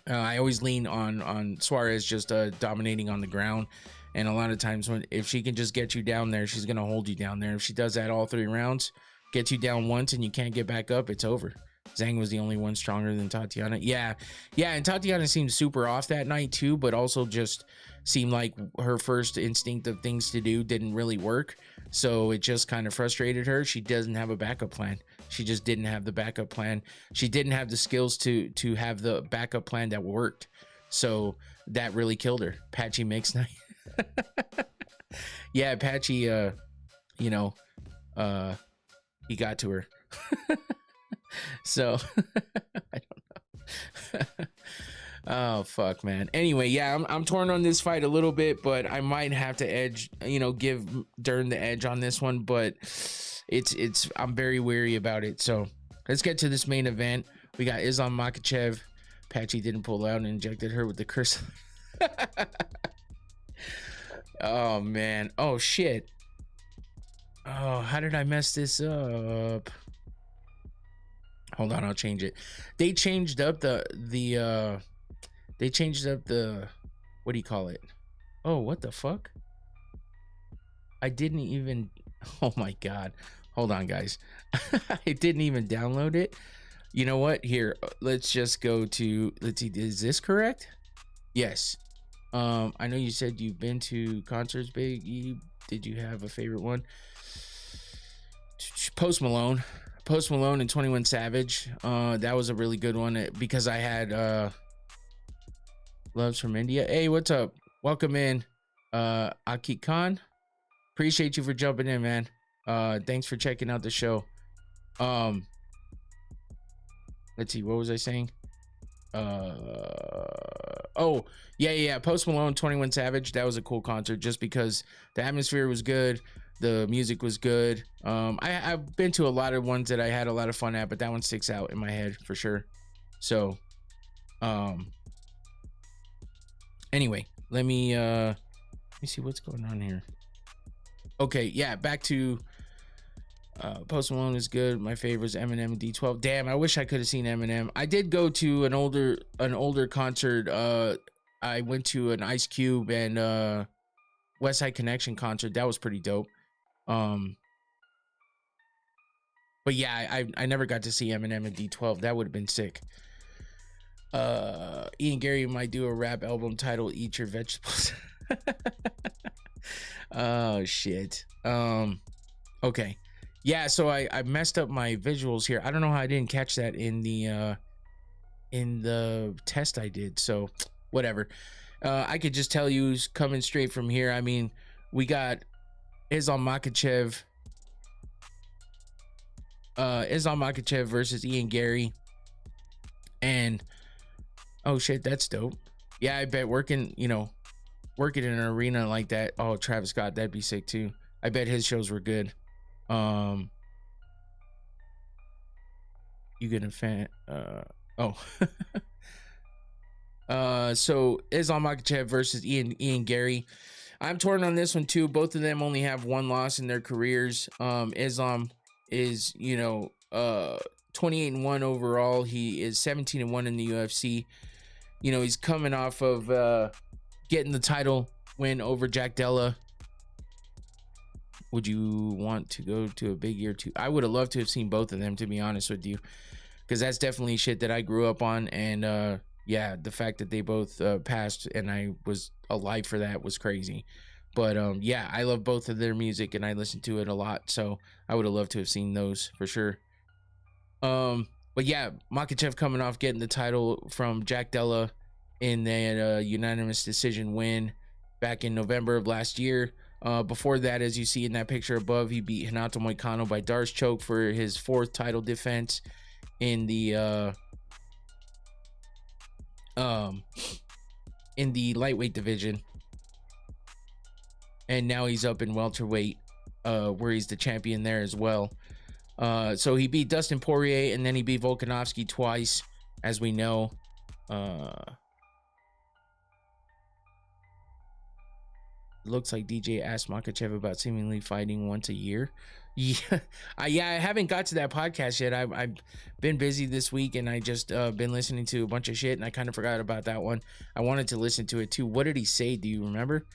I always lean on Suarez just dominating on the ground, and a lot of times if she can just get you down there, she's gonna hold you down there. If she does that all 3 rounds, gets you down once and you can't get back up, it's over. Zhang was the only one stronger than Tatiana. Yeah, and Tatiana seemed super off that night too, but also just seemed like her first instinct of things to do didn't really work, so it just kind of frustrated her. She doesn't have a backup plan. She just didn't have the backup plan. She didn't have the skills to have the backup plan that worked, so that really killed her. Patchy Mix Night. Yeah, Patchy, he got to her. So I don't know. Oh fuck, man. Anyway, yeah, I'm torn on this fight a little bit, but I might have to give Dern the edge on this one, but I'm very wary about it. So let's get to this main event. We got Islam Makhachev. Patchy didn't pull out and injected her with the curse. Oh man. Oh shit. Oh, how did I mess this up? Hold on, I'll change it. They changed up the what do you call it? Oh, what the fuck? I didn't even, oh my god. Hold on, guys. I didn't even download it. You know what? Here, let's just go to, let's see, is this correct? Yes. I know you said you've been to concerts, Big E. Did you have a favorite one? Post Malone and 21 Savage. That was a really good one because I had loves from India. Hey, what's up? Welcome in, Akik Khan. Appreciate you for jumping in, man. Thanks for checking out the show. Let's see, what was I saying? Oh yeah, Post Malone, 21 Savage. That was a cool concert just because the atmosphere was good, the music was good. I've been to a lot of ones that I had a lot of fun at, but that one sticks out in my head for sure. So anyway, let me see what's going on here. Okay, yeah, back to Post Malone is good. My favorite is Eminem and D12. Damn, I wish I could have seen Eminem. I did go to an older concert. I went to an Ice Cube and West Side Connection concert. That was pretty dope. But yeah, I never got to see Eminem and D12. That would have been sick. Ian Gary might do a rap album titled Eat Your Vegetables. Oh shit. Okay. Yeah, so I messed up my visuals here. I don't know how I didn't catch that in the test I did. So whatever. I could just tell you coming straight from here. I mean, we got Islam Makhachev versus Ian Gary. And oh shit, that's dope. Yeah, I bet working in an arena like that. Oh, Travis Scott, that'd be sick too. I bet his shows were good. You get a fan. So Islam Makhachev versus Ian Gary. I'm torn on this one too. Both of them only have one loss in their careers. Islam is 28-1 overall. He is 17-1 in the UFC. He's coming off of getting the title win over Jack Della. Would you want to go to a big year too? I would have loved to have seen both of them, to be honest with you, because that's definitely shit that I grew up on. And yeah, the fact that they both passed and I was alive for that was crazy. But yeah, I love both of their music and I listen to it a lot, so I would have loved to have seen those for sure. But yeah, Makhachev coming off getting the title from Jack Della in that unanimous decision win back in November of last year. Before that, as you see in that picture above, he beat Renato Moicano by Darce choke for his 4th title defense in the lightweight division. And now he's up in welterweight, where he's the champion there as well. So he beat Dustin Poirier, and then he beat Volkanovski twice, as we know. Looks like DJ asked Makhachev about seemingly fighting once a year. Yeah, I haven't got to that podcast yet. I've been busy this week, and I just been listening to a bunch of shit, and I kind of forgot about that one. I wanted to listen to it too. What did he say? Do you remember?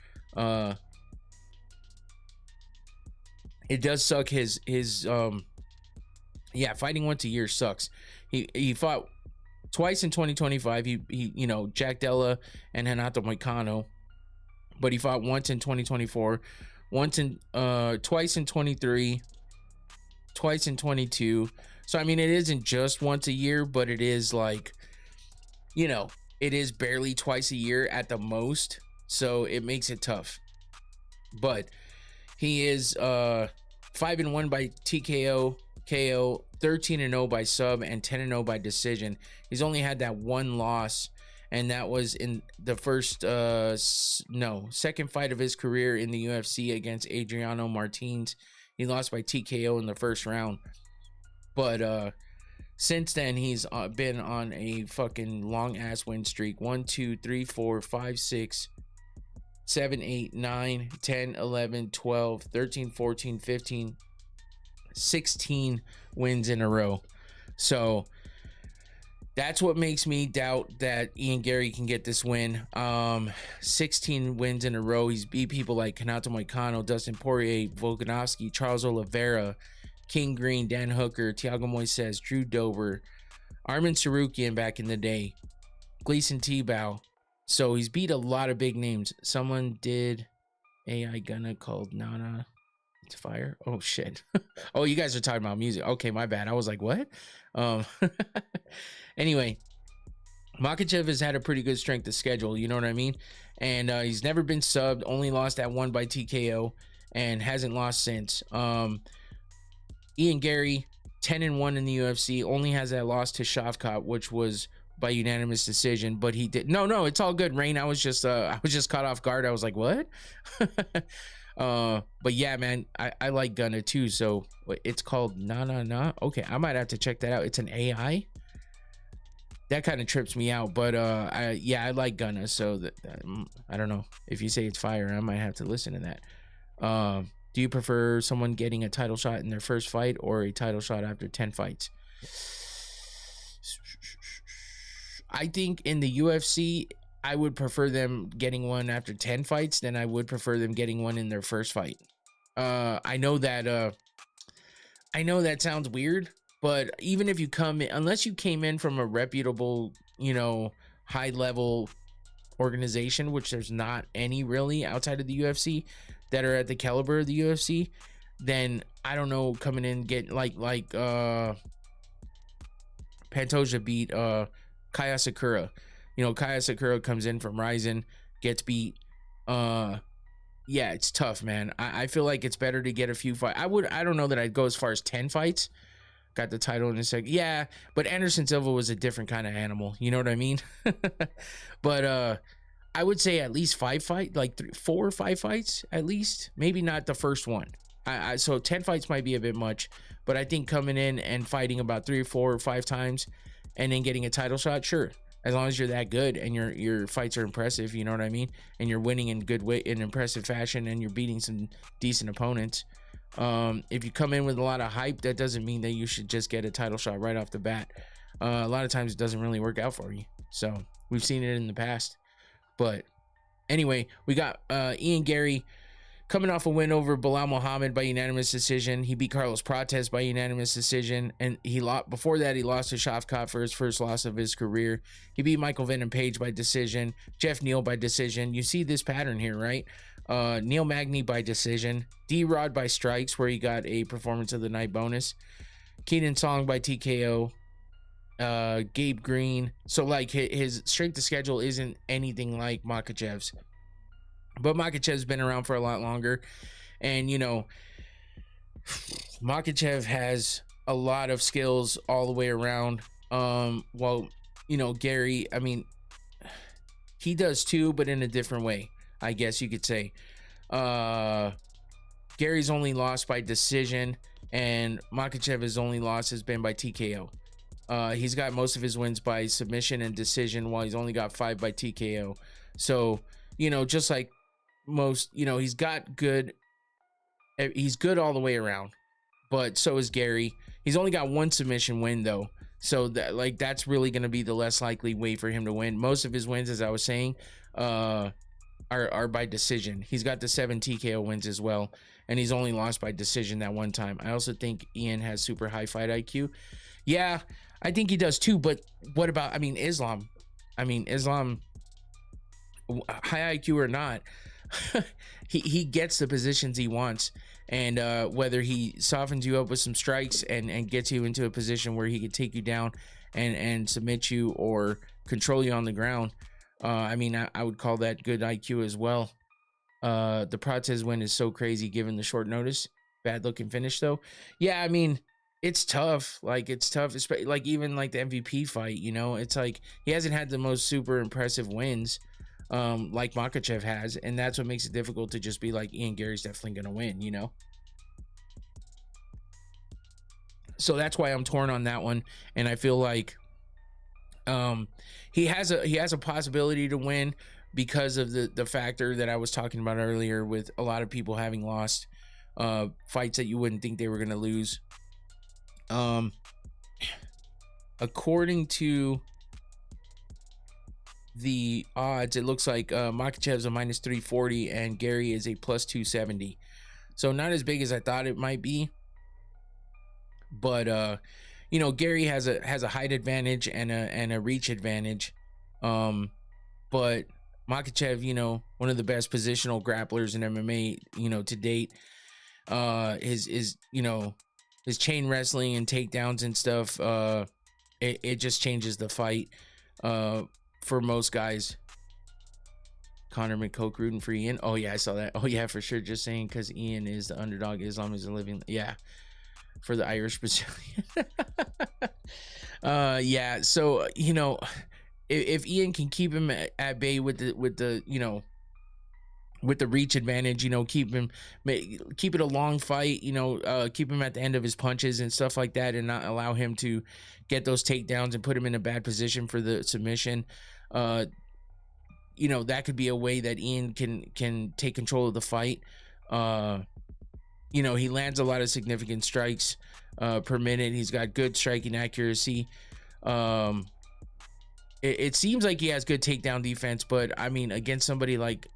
It does suck. His fighting once a year sucks. He fought twice in 2025. He Jack Della and Renato Moicano. But he fought once in 2024, twice in 23, twice in 22. So I mean, it isn't just once a year, but it is like, it is barely twice a year at the most. So it makes it tough. But he is 5-1 by TKO, KO, 13-0 by sub, and 10-0 by decision. He's only had that one loss, and that was in the second fight of his career in the UFC against Adriano Martins. He lost by TKO in the first round. But since then, he's been on a fucking long ass win streak. 1, 2, 3, 4, 5, 6, 7, 8, 9, 10, 11, 12, 13, 14, 15, 16 wins in a row. So that's what makes me doubt that Ian Garry can get this win. 16 wins in a row. He's beat people like Renato Moicano, Dustin Poirier, Volkanovski, Charles Oliveira, King Green, Dan Hooker, Thiago Moises, Drew Dober, Armin Sarukian back in the day, Gleason Tebow. So he's beat a lot of big names. Someone did AI Gunna called Nana. It's fire. Oh shit. Oh, you guys are talking about music. Okay, my bad. I was like, what? Anyway, Makhachev has had a pretty good strength of schedule, you know what I mean? And he's never been subbed, only lost at 1 by TKO, and hasn't lost since. Ian Garry, 10-1 in the UFC, only has that loss to Shavkat, which was by unanimous decision, but he did. No, it's all good, Rain. I was just caught off guard. I was like, what? But yeah, man, I like Gunna too. So it's called Na. Okay, I might have to check that out. It's an AI. That kind of trips me out, but I like Gunna, so that I don't know if you say it's fire, I might have to listen to that. Do you prefer someone getting a title shot in their first fight or a title shot after 10 fights? I think in the UFC, I would prefer them getting one after 10 fights than I would prefer them getting one in their first fight. I know that sounds weird. But even if you come in, unless you came in from a reputable, high level organization, which there's not any really outside of the UFC that are at the caliber of the UFC, then I don't know, coming in, get like Pantoja beat Kaya Sakura. Kaya Sakura comes in from Ryzen, gets beat. Yeah, it's tough, man. I feel like it's better to get a few fights. I don't know that I'd go as far as 10 fights. Got the title in a second. Yeah, but Anderson Silva was a different kind of animal. You know what I mean? But I would say at least 5 fights, like 4 or 5 fights at least. Maybe not the first one. So 10 fights might be a bit much, but I think coming in and fighting about 3 or 4 or 5 times and then getting a title shot, sure. As long as you're that good and your fights are impressive, you know what I mean? And you're winning in good way, in impressive fashion, and you're beating some decent opponents. If you come in with a lot of hype, that doesn't mean that you should just get a title shot right off the bat. A lot of times it doesn't really work out for you. So we've seen it in the past. But anyway, we got Ian Garry coming off a win over Bilal Muhammad by unanimous decision. He beat Carlos Prates by unanimous decision, and before that he lost to Shavkat for his first loss of his career. He beat Michael Venom Page by decision, Jeff Neal by decision. You see this pattern here, right? Neil Magny by decision, D-Rod by strikes, where he got a performance of the night bonus, Keenan Song by TKO, Gabe Green. So like his strength of schedule isn't anything like Makhachev's. But Makhachev's been around for a lot longer. And, you know, Makhachev has a lot of skills all the way around. Well, you know, Garry, I mean, he does too, but in a different way, I guess you could say. Gary's only lost by decision, and Makhachev's only loss has been by TKO. He's got most of his wins by submission and decision, while he's only got 5 by TKO. So, you know, just like most, you know, he's good all the way around, but so is Garry. He's only got 1 submission win though, so that, like, that's really going to be the less likely way for him to win. Most of his wins, as I was saying, are by decision. He's got the 7 TKO wins as well, and he's only lost by decision that one time. I also think Ian has super high fight IQ. Yeah, I think he does too, but what about, I mean, Islam, high IQ or not, he gets the positions he wants. And whether he softens you up with some strikes and gets you into a position where he could take you down and submit you or control you on the ground, I mean, I would call that good IQ as well. The Protez win is so crazy given the short notice. Bad looking finish though. Yeah, I mean, it's tough. Like, it's tough, especially like even like the MVP fight, you know, it's like he hasn't had the most super impressive wins like Makhachev has, and that's what makes it difficult to just be like, Ian Garry's definitely gonna win, you know. So that's why I'm torn on that one, and I feel like he has a possibility to win because of the factor that I was talking about earlier, with a lot of people having lost fights that you wouldn't think they were gonna lose. According to the odds, it looks like Makhachev's a -340 and Garry is a +270, so not as big as I thought it might be. But you know, Garry has a height advantage and a reach advantage, but Makhachev, you know, one of the best positional grapplers in MMA, you know, to date. His you know, his chain wrestling and takedowns and stuff, it just changes the fight for most guys. Connor McCoke rooting for Ian. Oh yeah, I saw that. Oh yeah, for sure. Just saying because Ian is the underdog. Islam is a living. Yeah, for the Irish Brazilian. Yeah. So, you know, if Ian can keep him at bay with the you know, with the reach advantage, you know, keep it a long fight, you know, keep him at the end of his punches and stuff like that, and not allow him to get those takedowns and put him in a bad position for the submission. You know, that could be a way that Ian can take control of the fight. You know, he lands a lot of significant strikes per minute. He's got good striking accuracy. It seems like he has good takedown defense, but I mean, against somebody like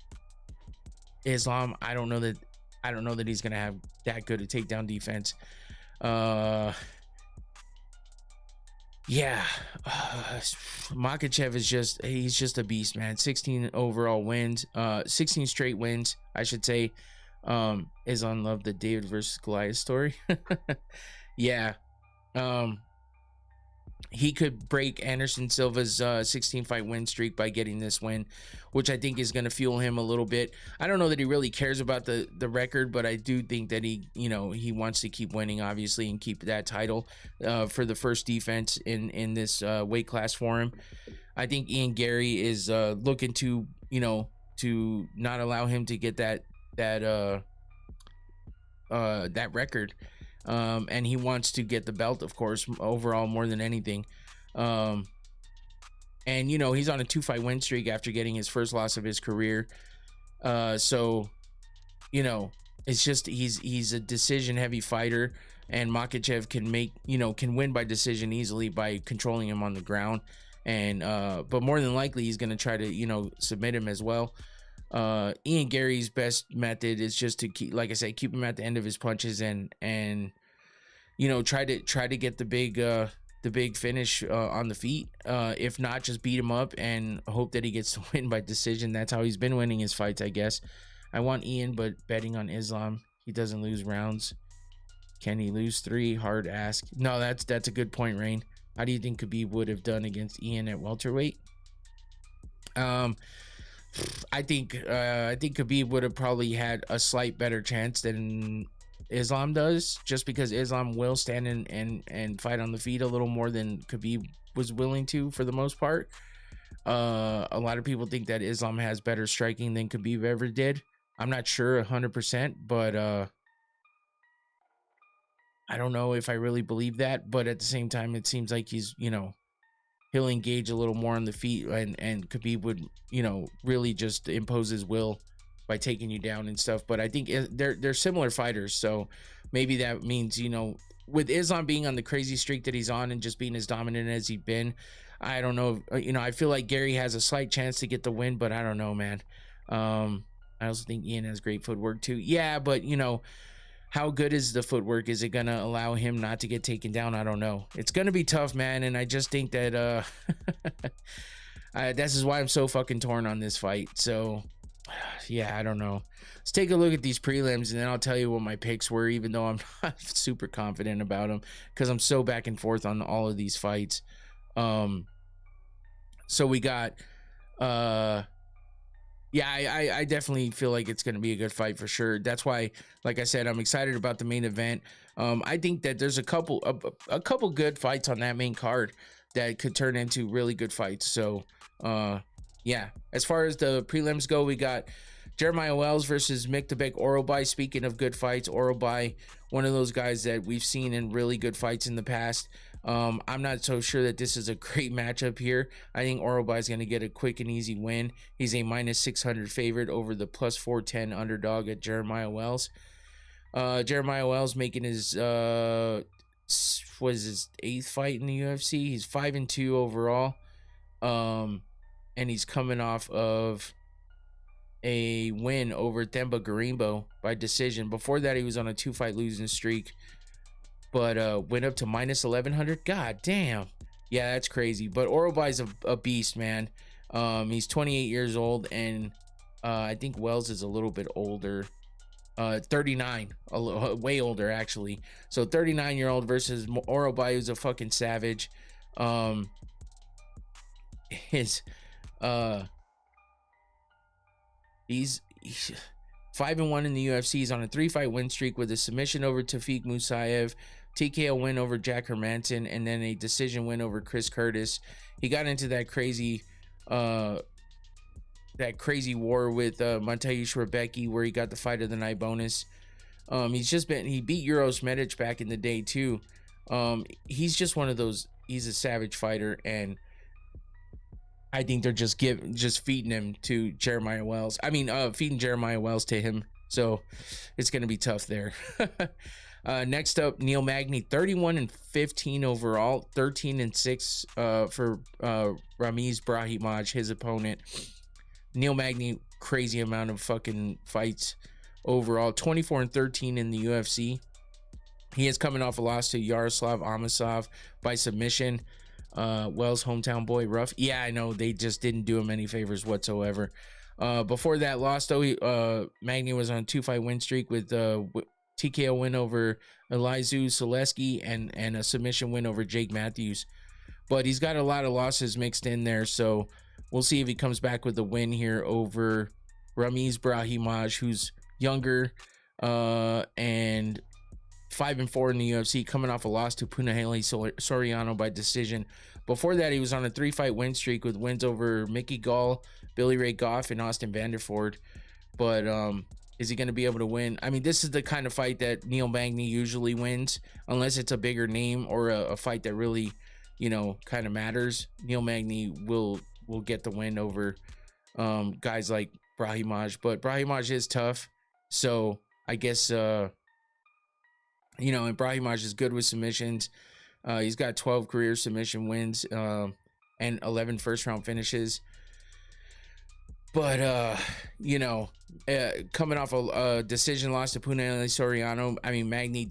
Islam, I don't know that he's gonna have that good a takedown defense. Yeah, Makhachev is he's just a beast, man. 16 overall wins, 16 straight wins, I should say. Islam loved the David versus Goliath story. Yeah, he could break Anderson Silva's 16 fight win streak by getting this win, which I think is going to fuel him a little bit. I don't know that he really cares about the record, but I do think that he, you know, he wants to keep winning, obviously, and keep that title for the first defense in this weight class for him. I think Ian Garry is looking to, you know, to not allow him to get that record. And he wants to get the belt, of course, overall more than anything. And you know, he's on a 2-fight win streak after getting his first loss of his career. So, you know, it's just he's a decision heavy fighter, and Makhachev can win by decision easily by controlling him on the ground. And but more than likely he's gonna try to, you know, submit him as well. Ian Garry's best method is just to keep, like I said, keep him at the end of his punches and you know, try to get the big finish on the feet. If not, just beat him up and hope that he gets to win by decision. That's how he's been winning his fights, I guess. I want Ian, but betting on Islam. He doesn't lose rounds. Can he lose 3? Hard ask. No, that's a good point, Rain. How do you think Khabib would have done against Ian at welterweight? I think Khabib would have probably had a slight better chance than Islam does, just because Islam will stand and fight on the feet a little more than Khabib was willing to for the most part. A lot of people think that Islam has better striking than Khabib ever did. I'm not sure 100%, but I don't know if I really believe that. But at the same time, it seems like he's, he'll engage a little more on the feet, and Khabib would, really just impose his will by taking you down and stuff. But I think they're similar fighters, so maybe that means, with Islam being on the crazy streak that he's on and just being as dominant as he's been, I don't know. I feel like Garry has a slight chance to get the win, but I don't know, man. I also think Ian has great footwork too. Yeah, but how good is the footwork? Is it gonna allow him not to get taken down? I don't know. It's gonna be tough, man. And I just think that this is why I'm so fucking torn on this fight. So yeah, I don't know. Let's take a look at these prelims, and then I'll tell you what my picks were, even though I'm not super confident about them, because I'm so back and forth on all of these fights. So we got I definitely feel like it's going to be a good fight for sure. That's why, like I said, I'm excited about the main event. I think that there's a couple good fights on that main card that could turn into really good fights. So yeah, as far as the prelims go, we got Jeremiah Wells versus Miktabek Orolbai. Speaking of good fights, Orolbai, one of those guys that we've seen in really good fights in the past. I'm not so sure that this is a great matchup here. I think Orolbai is going to get a quick and easy win. He's a -600 favorite over the +410 underdog at Jeremiah Wells. Jeremiah Wells making his his 8th fight in the UFC. He's 5-2 overall. And he's coming off of a win over Themba Gorimbo by decision. Before that, he was on a 2-fight losing streak, but went up to -1100. God damn. Yeah, that's crazy. But Orolbai's a beast, man. He's 28 years old, and I think Wells is a little bit older. 39, way older actually. So 39-year-old versus Orolbai, who's a fucking savage. He's 5-1 in the UFC. He's on a 3-fight win streak with a submission over Tafik Musayev, TKO win over Jack Hermanson, and then a decision win over Chris Curtis. He got into that crazy war with Mateusz Rebecki, where he got the fight of the night bonus. He beat Uros Medic back in the day too. He's just one of those. He's a savage fighter, and I think they're just feeding him to Jeremiah Wells. Feeding Jeremiah Wells to him. So it's going to be tough there. Next up, Neil Magny, 31-15 overall, 13-6 for Ramiz Brahimaj, his opponent. Neil Magny, crazy amount of fucking fights overall, 24-13 in the UFC. He is coming off a loss to Yaroslav Amosov by submission. Wells' hometown boy, rough. Yeah, I know, they just didn't do him any favors whatsoever. Before that loss, though, Magny was on a 2-fight win streak with TKO win over Elizu Selesky and a submission win over Jake Matthews. But he's got a lot of losses mixed in there, so we'll see if he comes back with a win here over Ramiz Brahimaj, who's younger and 5-4 in the UFC, coming off a loss to Punahele Soriano by decision. Before that, he was on a 3-fight win streak with wins over Mickey Gall, Billy Ray Goff, and Austin Vanderford. But is he going to be able to win? I mean, this is the kind of fight that Neil Magny usually wins, unless it's a bigger name or a fight that really, kind of matters. Neil Magny will get the win over guys like Brahimaj. But Brahimaj is tough, so I guess and Brahimaj is good with submissions. He's got 12 career submission wins and 11 first-round finishes. But, coming off a decision loss to Punahele Soriano, Magny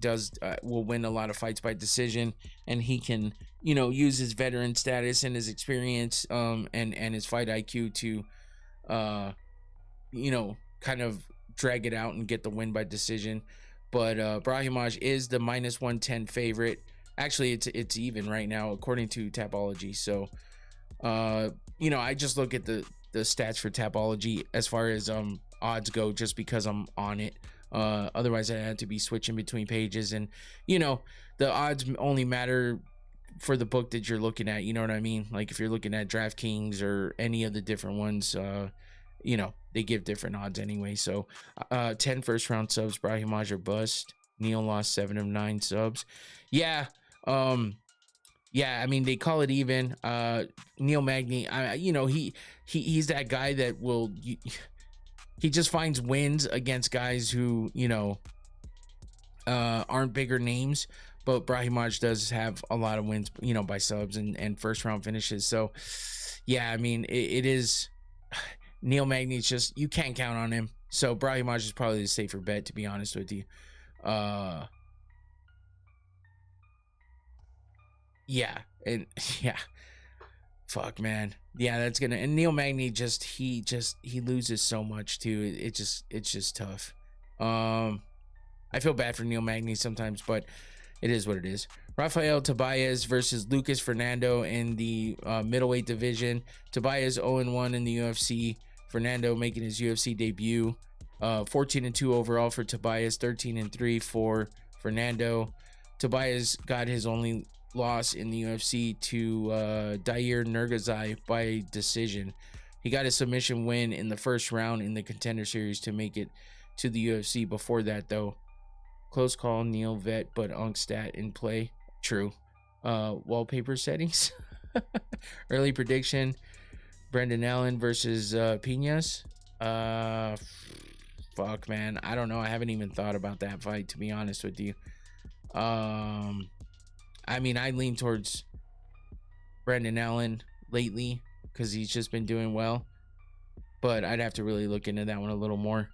will win a lot of fights by decision, and he can, use his veteran status and his experience and his fight IQ to, kind of drag it out and get the win by decision. But Brahimaj is the -110 favorite. Actually, it's even right now according to Tapology. So, I just look at the stats for Tapology as far as odds go, just because I'm on it. Otherwise I had to be switching between pages, and the odds only matter for the book that you're looking at, you know what I mean? Like if you're looking at DraftKings or any of the different ones, they give different odds anyway. So 10 first round subs, Brahim Major bust. Neil lost 7 of 9 subs. Yeah, I mean, they call it even. Neil Magny, he's that guy that will he just finds wins against guys who aren't bigger names, but Brahim Maj does have a lot of wins, by subs and first round finishes. So yeah, I mean, it is Neil Magny's just, you can't count on him. So Brahim Maj is probably the safer bet, to be honest with you. Fuck, man. Yeah, that's gonna, and Neil Magny he loses so much too. It's just tough. I feel bad for Neil Magny sometimes, but it is what it is. Rafael Tobias versus Lucas Fernando in the middleweight division. Tobias 0-1 in the UFC. Fernando making his UFC debut. 14-2 overall for Tobias, 13-3 for Fernando. Tobias got his only loss in the UFC to Dair Nurgazai by decision. He got a submission win in the first round in the Contender Series to make it to the UFC. Before that, though, close call, Neil Vet, but Onstat in play. True. Wallpaper settings. Early prediction: Brendan Allen versus Piñas. Fuck, man, I don't know. I haven't even thought about that fight, to be honest with you. I mean, I lean towards Brendan Allen lately because he's just been doing well, but I'd have to really look into that one a little more.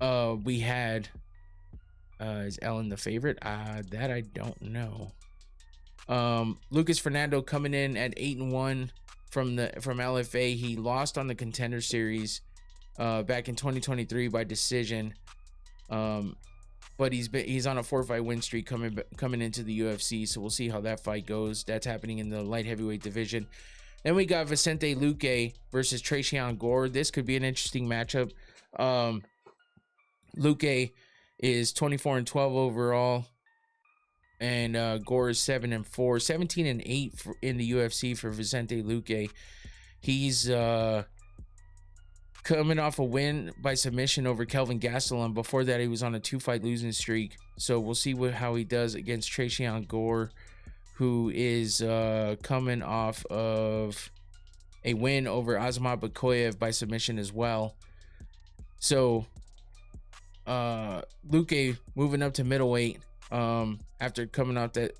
We had is Allen the favorite? That I don't know. Lucas Fernando coming in at 8-1 from LFA. He lost on the Contender Series back in 2023 by decision. But he's on a 4-fight win streak coming into the UFC, so we'll see how that fight goes. That's happening in the light heavyweight division. Then we got Vicente Luque versus Tracian Gore. This could be an interesting matchup. Luque is 24-12 overall, and Gore is 7-4, 17-8 in the UFC for Vicente Luque. He's coming off a win by submission over Kelvin Gastelum. Before that, he was on a 2-fight losing streak. So we'll see how he does against Tracian Gore, who is coming off of a win over Azamat Bakoyev by submission as well. So Luque moving up to middleweight after coming off that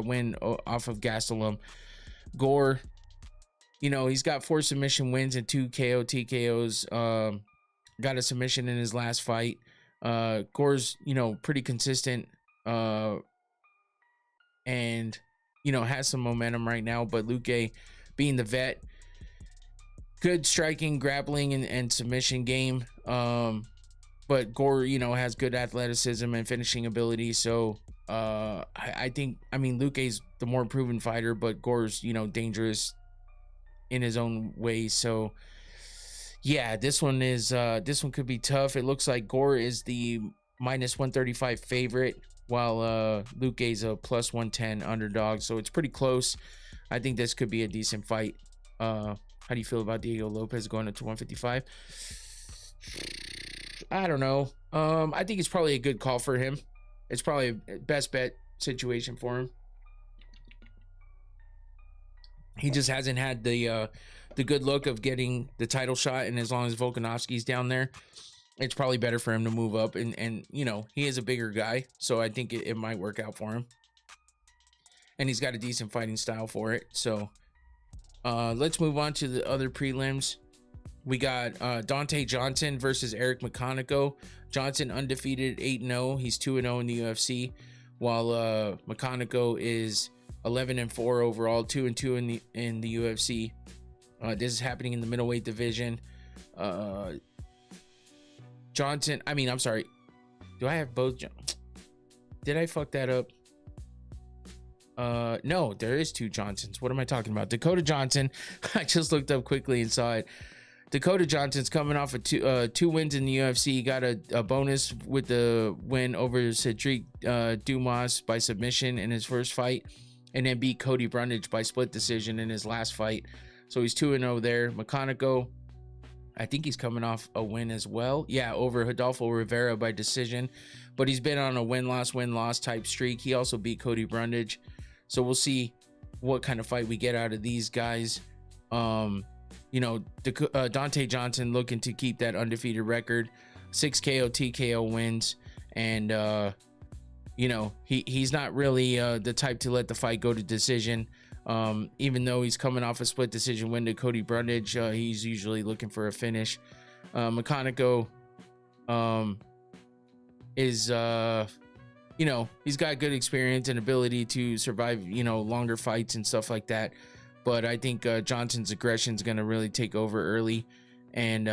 win off of Gastelum. Gore, he's got 4 submission wins and 2 KO TKOs. Got a submission in his last fight. Gore's, pretty consistent and, has some momentum right now. But Luque, being the vet, good striking, grappling, and submission game. But Gore, has good athleticism and finishing ability. So I think, Luque's the more proven fighter, but Gore's, dangerous in his own way. So yeah, this one could be tough. It looks like Gore is the -135 favorite, while Luque's a +110 underdog. So it's pretty close. I think this could be a decent fight. How do you feel about Diego Lopez going up to 155? I don't know. I think it's probably a good call for him. It's probably a best bet situation for him. He just hasn't had the good look of getting the title shot, and as long as Volkanovski's down there, it's probably better for him to move up. And he is a bigger guy, so I think it might work out for him. And he's got a decent fighting style for it. So let's move on to the other prelims. We got Dante Johnson versus Eric McConaughey. Johnson undefeated 8-0. He's 2-0 in the UFC, while McConaughey is 11-4 overall, 2-2 in the UFC. This is happening in the middleweight division. Johnson, I'm sorry. Do I have both? Did I fuck that up? No, there is 2 Johnsons. What am I talking about? Dakota Johnson. I just looked up quickly and saw it. Dakota Johnson's coming off of 2 wins in the UFC. He got a bonus with the win over Cedric Dumas by submission in his first fight, and then beat Cody Brundage by split decision in his last fight. So he's 2-0 there. Makhachev, I think he's coming off a win as well. Yeah, over Rodolfo Rivera by decision, but he's been on a win-loss type streak. He also beat Cody Brundage. So we'll see what kind of fight we get out of these guys. You know, Dante Johnson looking to keep that undefeated record, 6 KO TKO wins, and you know, he's not really the type to let the fight go to decision. Even though he's coming off a split decision win to Cody Brundage, he's usually looking for a finish. Makhachev is you know, he's got good experience and ability to survive, you know, longer fights and stuff like that. But I think Johnson's aggression is going to really take over early, and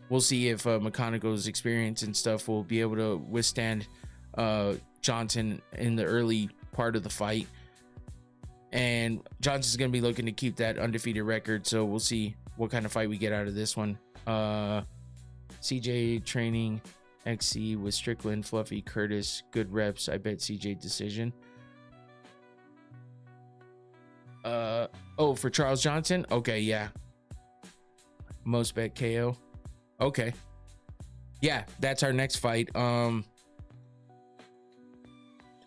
we'll see if Makhachev's experience and stuff will be able to withstand Johnson in the early part of the fight. And Johnson's going to be looking to keep that undefeated record, so we'll see what kind of fight we get out of this one. CJ training XC with Strickland, Fluffy, Curtis, good reps. I bet CJ decision. Oh, for Charles Johnson? Okay, yeah. Most bet KO. Okay. Yeah, that's our next fight.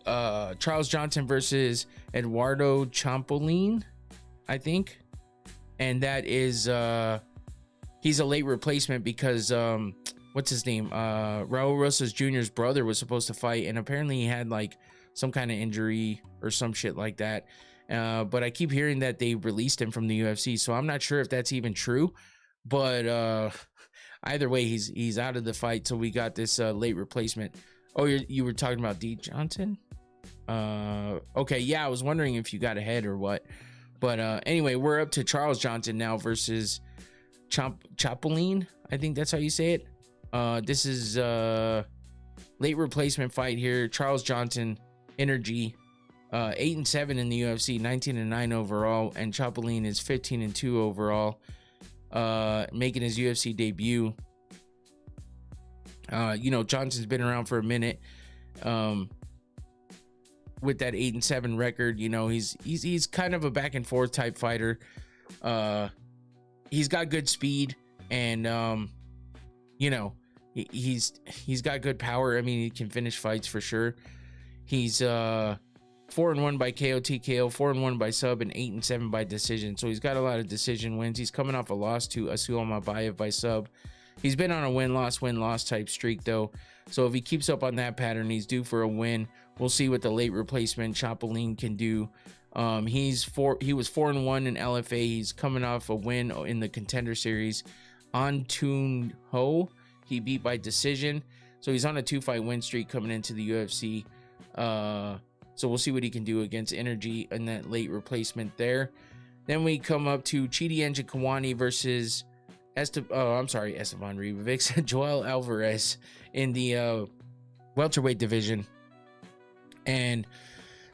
Charles Johnson versus Eduardo Champolin, I think. And that is he's a late replacement because what's his name? Raul Rosas Jr.'s brother was supposed to fight, and apparently he had like some kind of injury or some shit like that. But I keep hearing that they released him from the UFC, so I'm not sure if that's even true. But either way, he's out of the fight, so we got this late replacement. Oh, you were talking about D. Johnson? Okay, yeah, I was wondering if you got ahead or what. But anyway, we're up to Charles Johnson now versus Champolin. I think that's how you say it. This is late replacement fight here. Charles Johnson, energy, 8-7 in the UFC, 19-9 overall, and Champolin is 15-2 overall, making his UFC debut. You know, Johnson's been around for a minute. With that 8-7 record, you know, he's kind of a back and forth type fighter. He's got good speed, and you know, he's got good power. I mean, he can finish fights for sure. He's 4-1 by KO TKO, 4-1 by sub, and 8-7 by decision. So he's got a lot of decision wins. He's coming off a loss to Asul Mabayev by sub. He's been on a win-loss type streak though. So if he keeps up on that pattern, he's due for a win. We'll see what the late replacement Champolin can do. He was 4-1 in LFA. He's coming off a win in the contender series. Antun Ho, he beat by decision. So he's on a 2-fight win streak coming into the UFC. So we'll see what he can do against Energy and that late replacement there. Then we come up to Chidi Njokuani versus Esteban Ribovics, Joel Alvarez in the welterweight division. And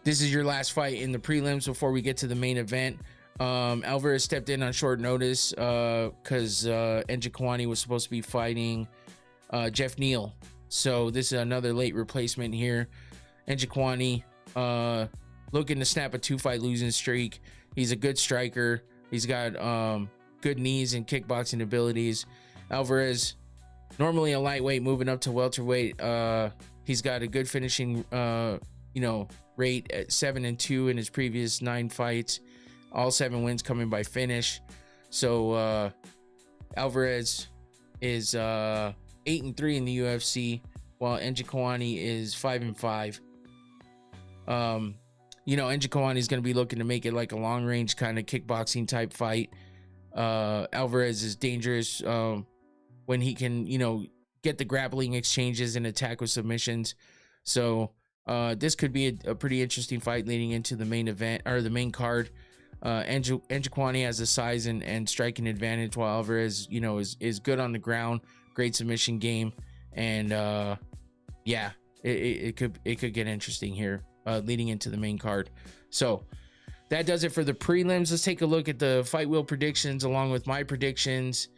this is your last fight in the prelims before we get to the main event. Alvarez stepped in on short notice because Njokuani was supposed to be fighting Jeff Neal. So this is another late replacement here. Njokuani looking to snap a 2-fight losing streak. He's a good striker. He's got good knees and kickboxing abilities. Alvarez, normally a lightweight, moving up to welterweight. He's got a good finishing rate at 7-2 in his previous 9 fights. All 7 wins coming by finish. So Alvarez is 8-3 in the UFC, while Njokuani is 5-5. Njokuani is going to be looking to make it like a long range kind of kickboxing type fight. Alvarez is dangerous when he can, get the grappling exchanges and attack with submissions. So this could be a pretty interesting fight leading into the main event or the main card. Njokuani has the size and striking advantage, while Alvarez, is good on the ground, great submission game, and it could get interesting here. leading into the main card. So that does it for the prelims. Let's take a look at the fight wheel predictions along with my predictions.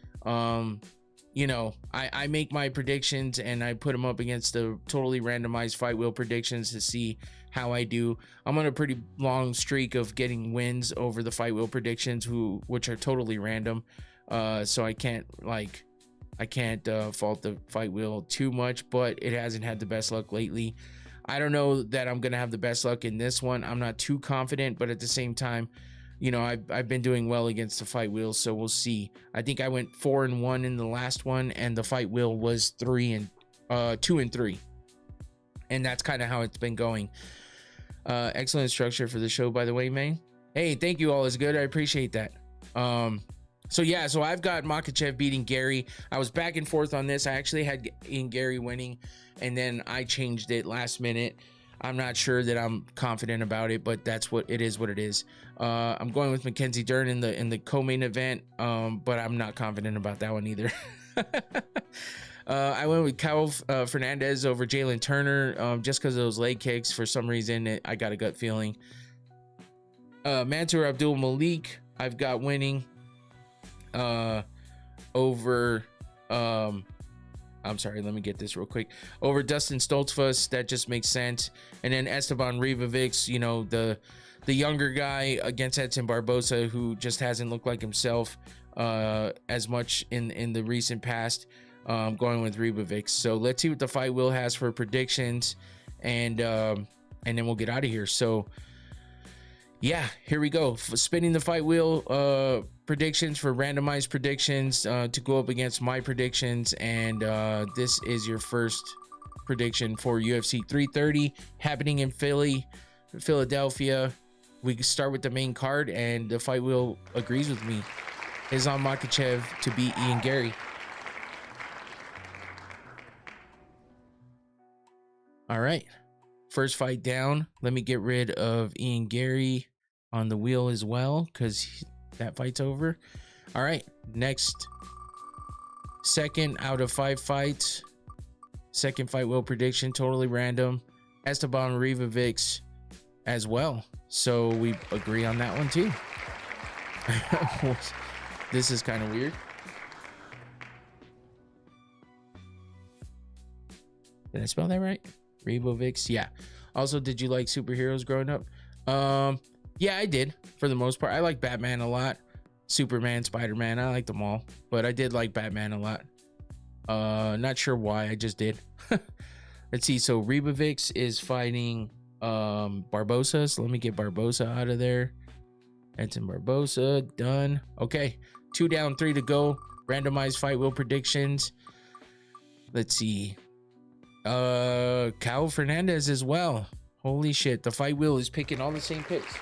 You know, I make my predictions and I put them up against the totally randomized fight wheel predictions to see how I do. I'm on a pretty long streak of getting wins over the fight wheel predictions, which are totally random. So I can't fault the fight wheel too much, but it hasn't had the best luck lately. I don't know that I'm gonna have the best luck in this one. I'm not too confident, but at the same time, you know, I've been doing well against the fight wheel, so we'll see. I think I went 4-1 in the last one, and the fight wheel was 2-3, and that's kind of how it's been going. Excellent structure for the show, by the way, man. Hey, thank you. All is good. I appreciate that. So yeah, so I've got Makhachev beating Garry. I was back and forth on this. I actually had Garry winning, and then I changed it last minute. I'm not sure that I'm confident about it, but that's what it is. What it is. I'm going with Mackenzie Dern in the co-main event, but I'm not confident about that one either. I went with Kyle Fernandez over Jalen Turner, just because of those leg kicks. For some reason, I got a gut feeling. Mansour Abdul Malik, I've got winning over. I'm sorry, let me get this real quick. Over Dustin Stoltzfus, that just makes sense. And then Esteban Ribovics, you know, the younger guy against Edson Barbosa, who just hasn't looked like himself as much in the recent past. Going with Ribovics. So let's see what the fight wheel has for predictions, and then we'll get out of here. So yeah, here we go. Spinning the fight wheel predictions for randomized predictions to go up against my predictions, and this is your first prediction for UFC 330 happening in Philadelphia. We can start with the main card, and the fight wheel agrees with me. Is on Makhachev to beat Ian Garry. All right, first fight down. Let me get rid of Ian Garry on the wheel as well, because that fight's over. All right, next, second out of 5 fights. Second fight wheel prediction, totally random. Esteban Ribovics as well. So we agree on that one too. This is kind of weird. Did I spell that right? Ribovics, yeah. Also, did you like superheroes growing up? Yeah, I did for the most part. I like Batman a lot. Superman, Spider-Man, I like them all, but I did like Batman a lot. Not sure why, I just did. Let's see. So Ribovics is fighting Barbosa. So let me get Barbosa out of there. Edson Barbosa, done. Okay, 2 down, 3 to go. Randomized fight wheel predictions. Let's see. Kyle Fernandez as well. Holy shit, the fight wheel is picking all the same picks.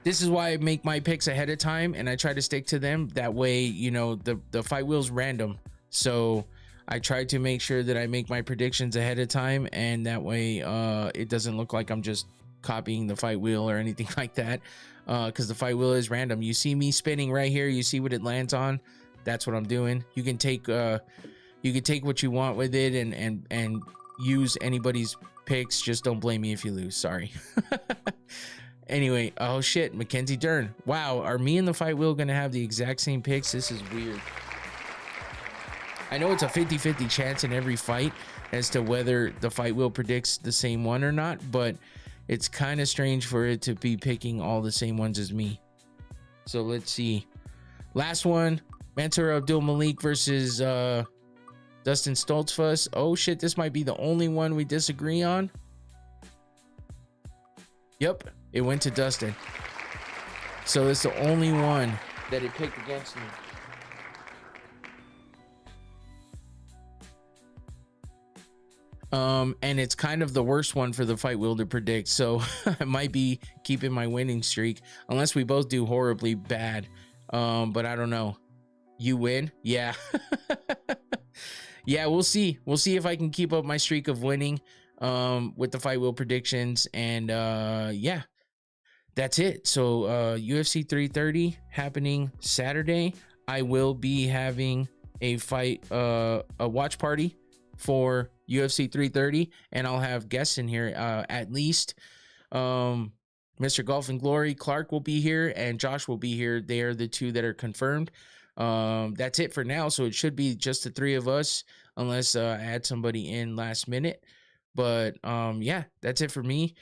This is why I make my picks ahead of time and I try to stick to them. That way, you know, the fight wheel's random. So I try to make sure that I make my predictions ahead of time, and that way it doesn't look like I'm just copying the fight wheel or anything like that, because the fight wheel is random. You see me spinning right here, you see what it lands on. That's what I'm doing. You can take what you want with it and use anybody's picks. Just don't blame me if you lose. Sorry. Anyway, oh shit, Mackenzie Dern. Wow, are me and the fight wheel gonna have the exact same picks? This is weird. I know it's a 50-50 chance in every fight as to whether the fight wheel predicts the same one or not, but it's kind of strange for it to be picking all the same ones as me. So let's see. Last one. Mansour Abdul Malik versus Dustin Stoltzfus. Oh shit, this might be the only one we disagree on. Yep, it went to Dustin. So it's the only one that it picked against me. And it's kind of the worst one for the fight wheel to predict. So I might be keeping my winning streak unless we both do horribly bad. But I don't know. You win? Yeah. Yeah, we'll see. We'll see if I can keep up my streak of winning with the fight wheel predictions. And yeah, that's it. So UFC 330 happening Saturday. I will be having a fight, a watch party for UFC 330, and I'll have guests in here at least. Mr. Golf and Glory Clark will be here, and Josh will be here. They are the two that are confirmed. That's it for now, so it should be just the three of us, unless I add somebody in last minute. But yeah, that's it for me.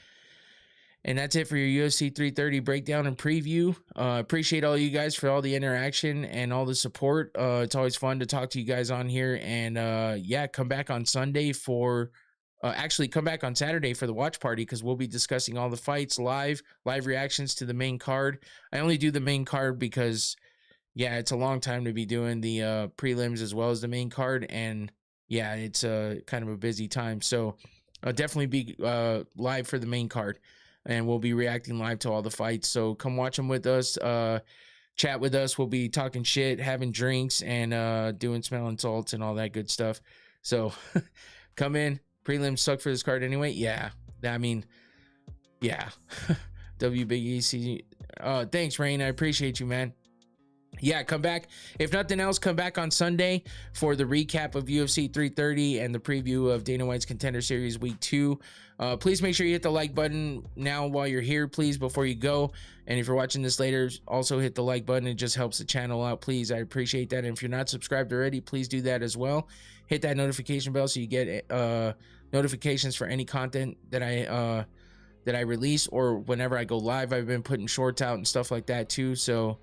And that's it for your UFC 330 breakdown and preview. Appreciate all you guys for all the interaction and all the support. It's always fun to talk to you guys on here. And yeah, come back on Sunday for... actually, come back on Saturday for the watch party, because we'll be discussing all the fights live reactions to the main card. I only do the main card because, yeah, it's a long time to be doing the prelims as well as the main card. And yeah, it's kind of a busy time. So I'll definitely be live for the main card. And we'll be reacting live to all the fights. So come watch them with us. Chat with us. We'll be talking shit, having drinks, and doing smelling salts and all that good stuff. So come in. Prelims suck for this card anyway. Yeah. I mean, yeah. WBEC. Thanks, Rain. I appreciate you, man. Yeah, come back. If nothing else, come back on Sunday for the recap of UFC 330 and the preview of Dana White's Contender Series Week 2. Please make sure you hit the like button now while you're here, please, before you go. And if you're watching this later, also hit the like button. It just helps the channel out, please. I appreciate that. And if you're not subscribed already, please do that as well. Hit that notification bell so you get notifications for any content that I release, or whenever I go live. I've been putting shorts out and stuff like that too. So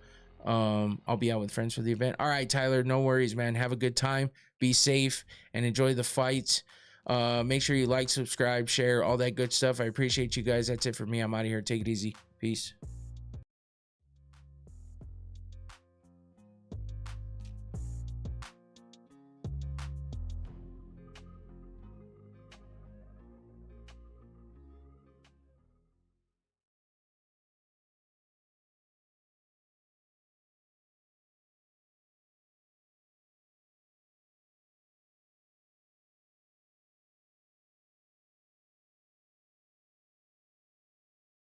I'll be out with friends for the event. All right, Tyler, no worries, man. Have a good time, be safe, and enjoy the fights. Make sure you like, subscribe, share, all that good stuff. I appreciate you guys. That's it for me. I'm out of here. Take it easy. Peace.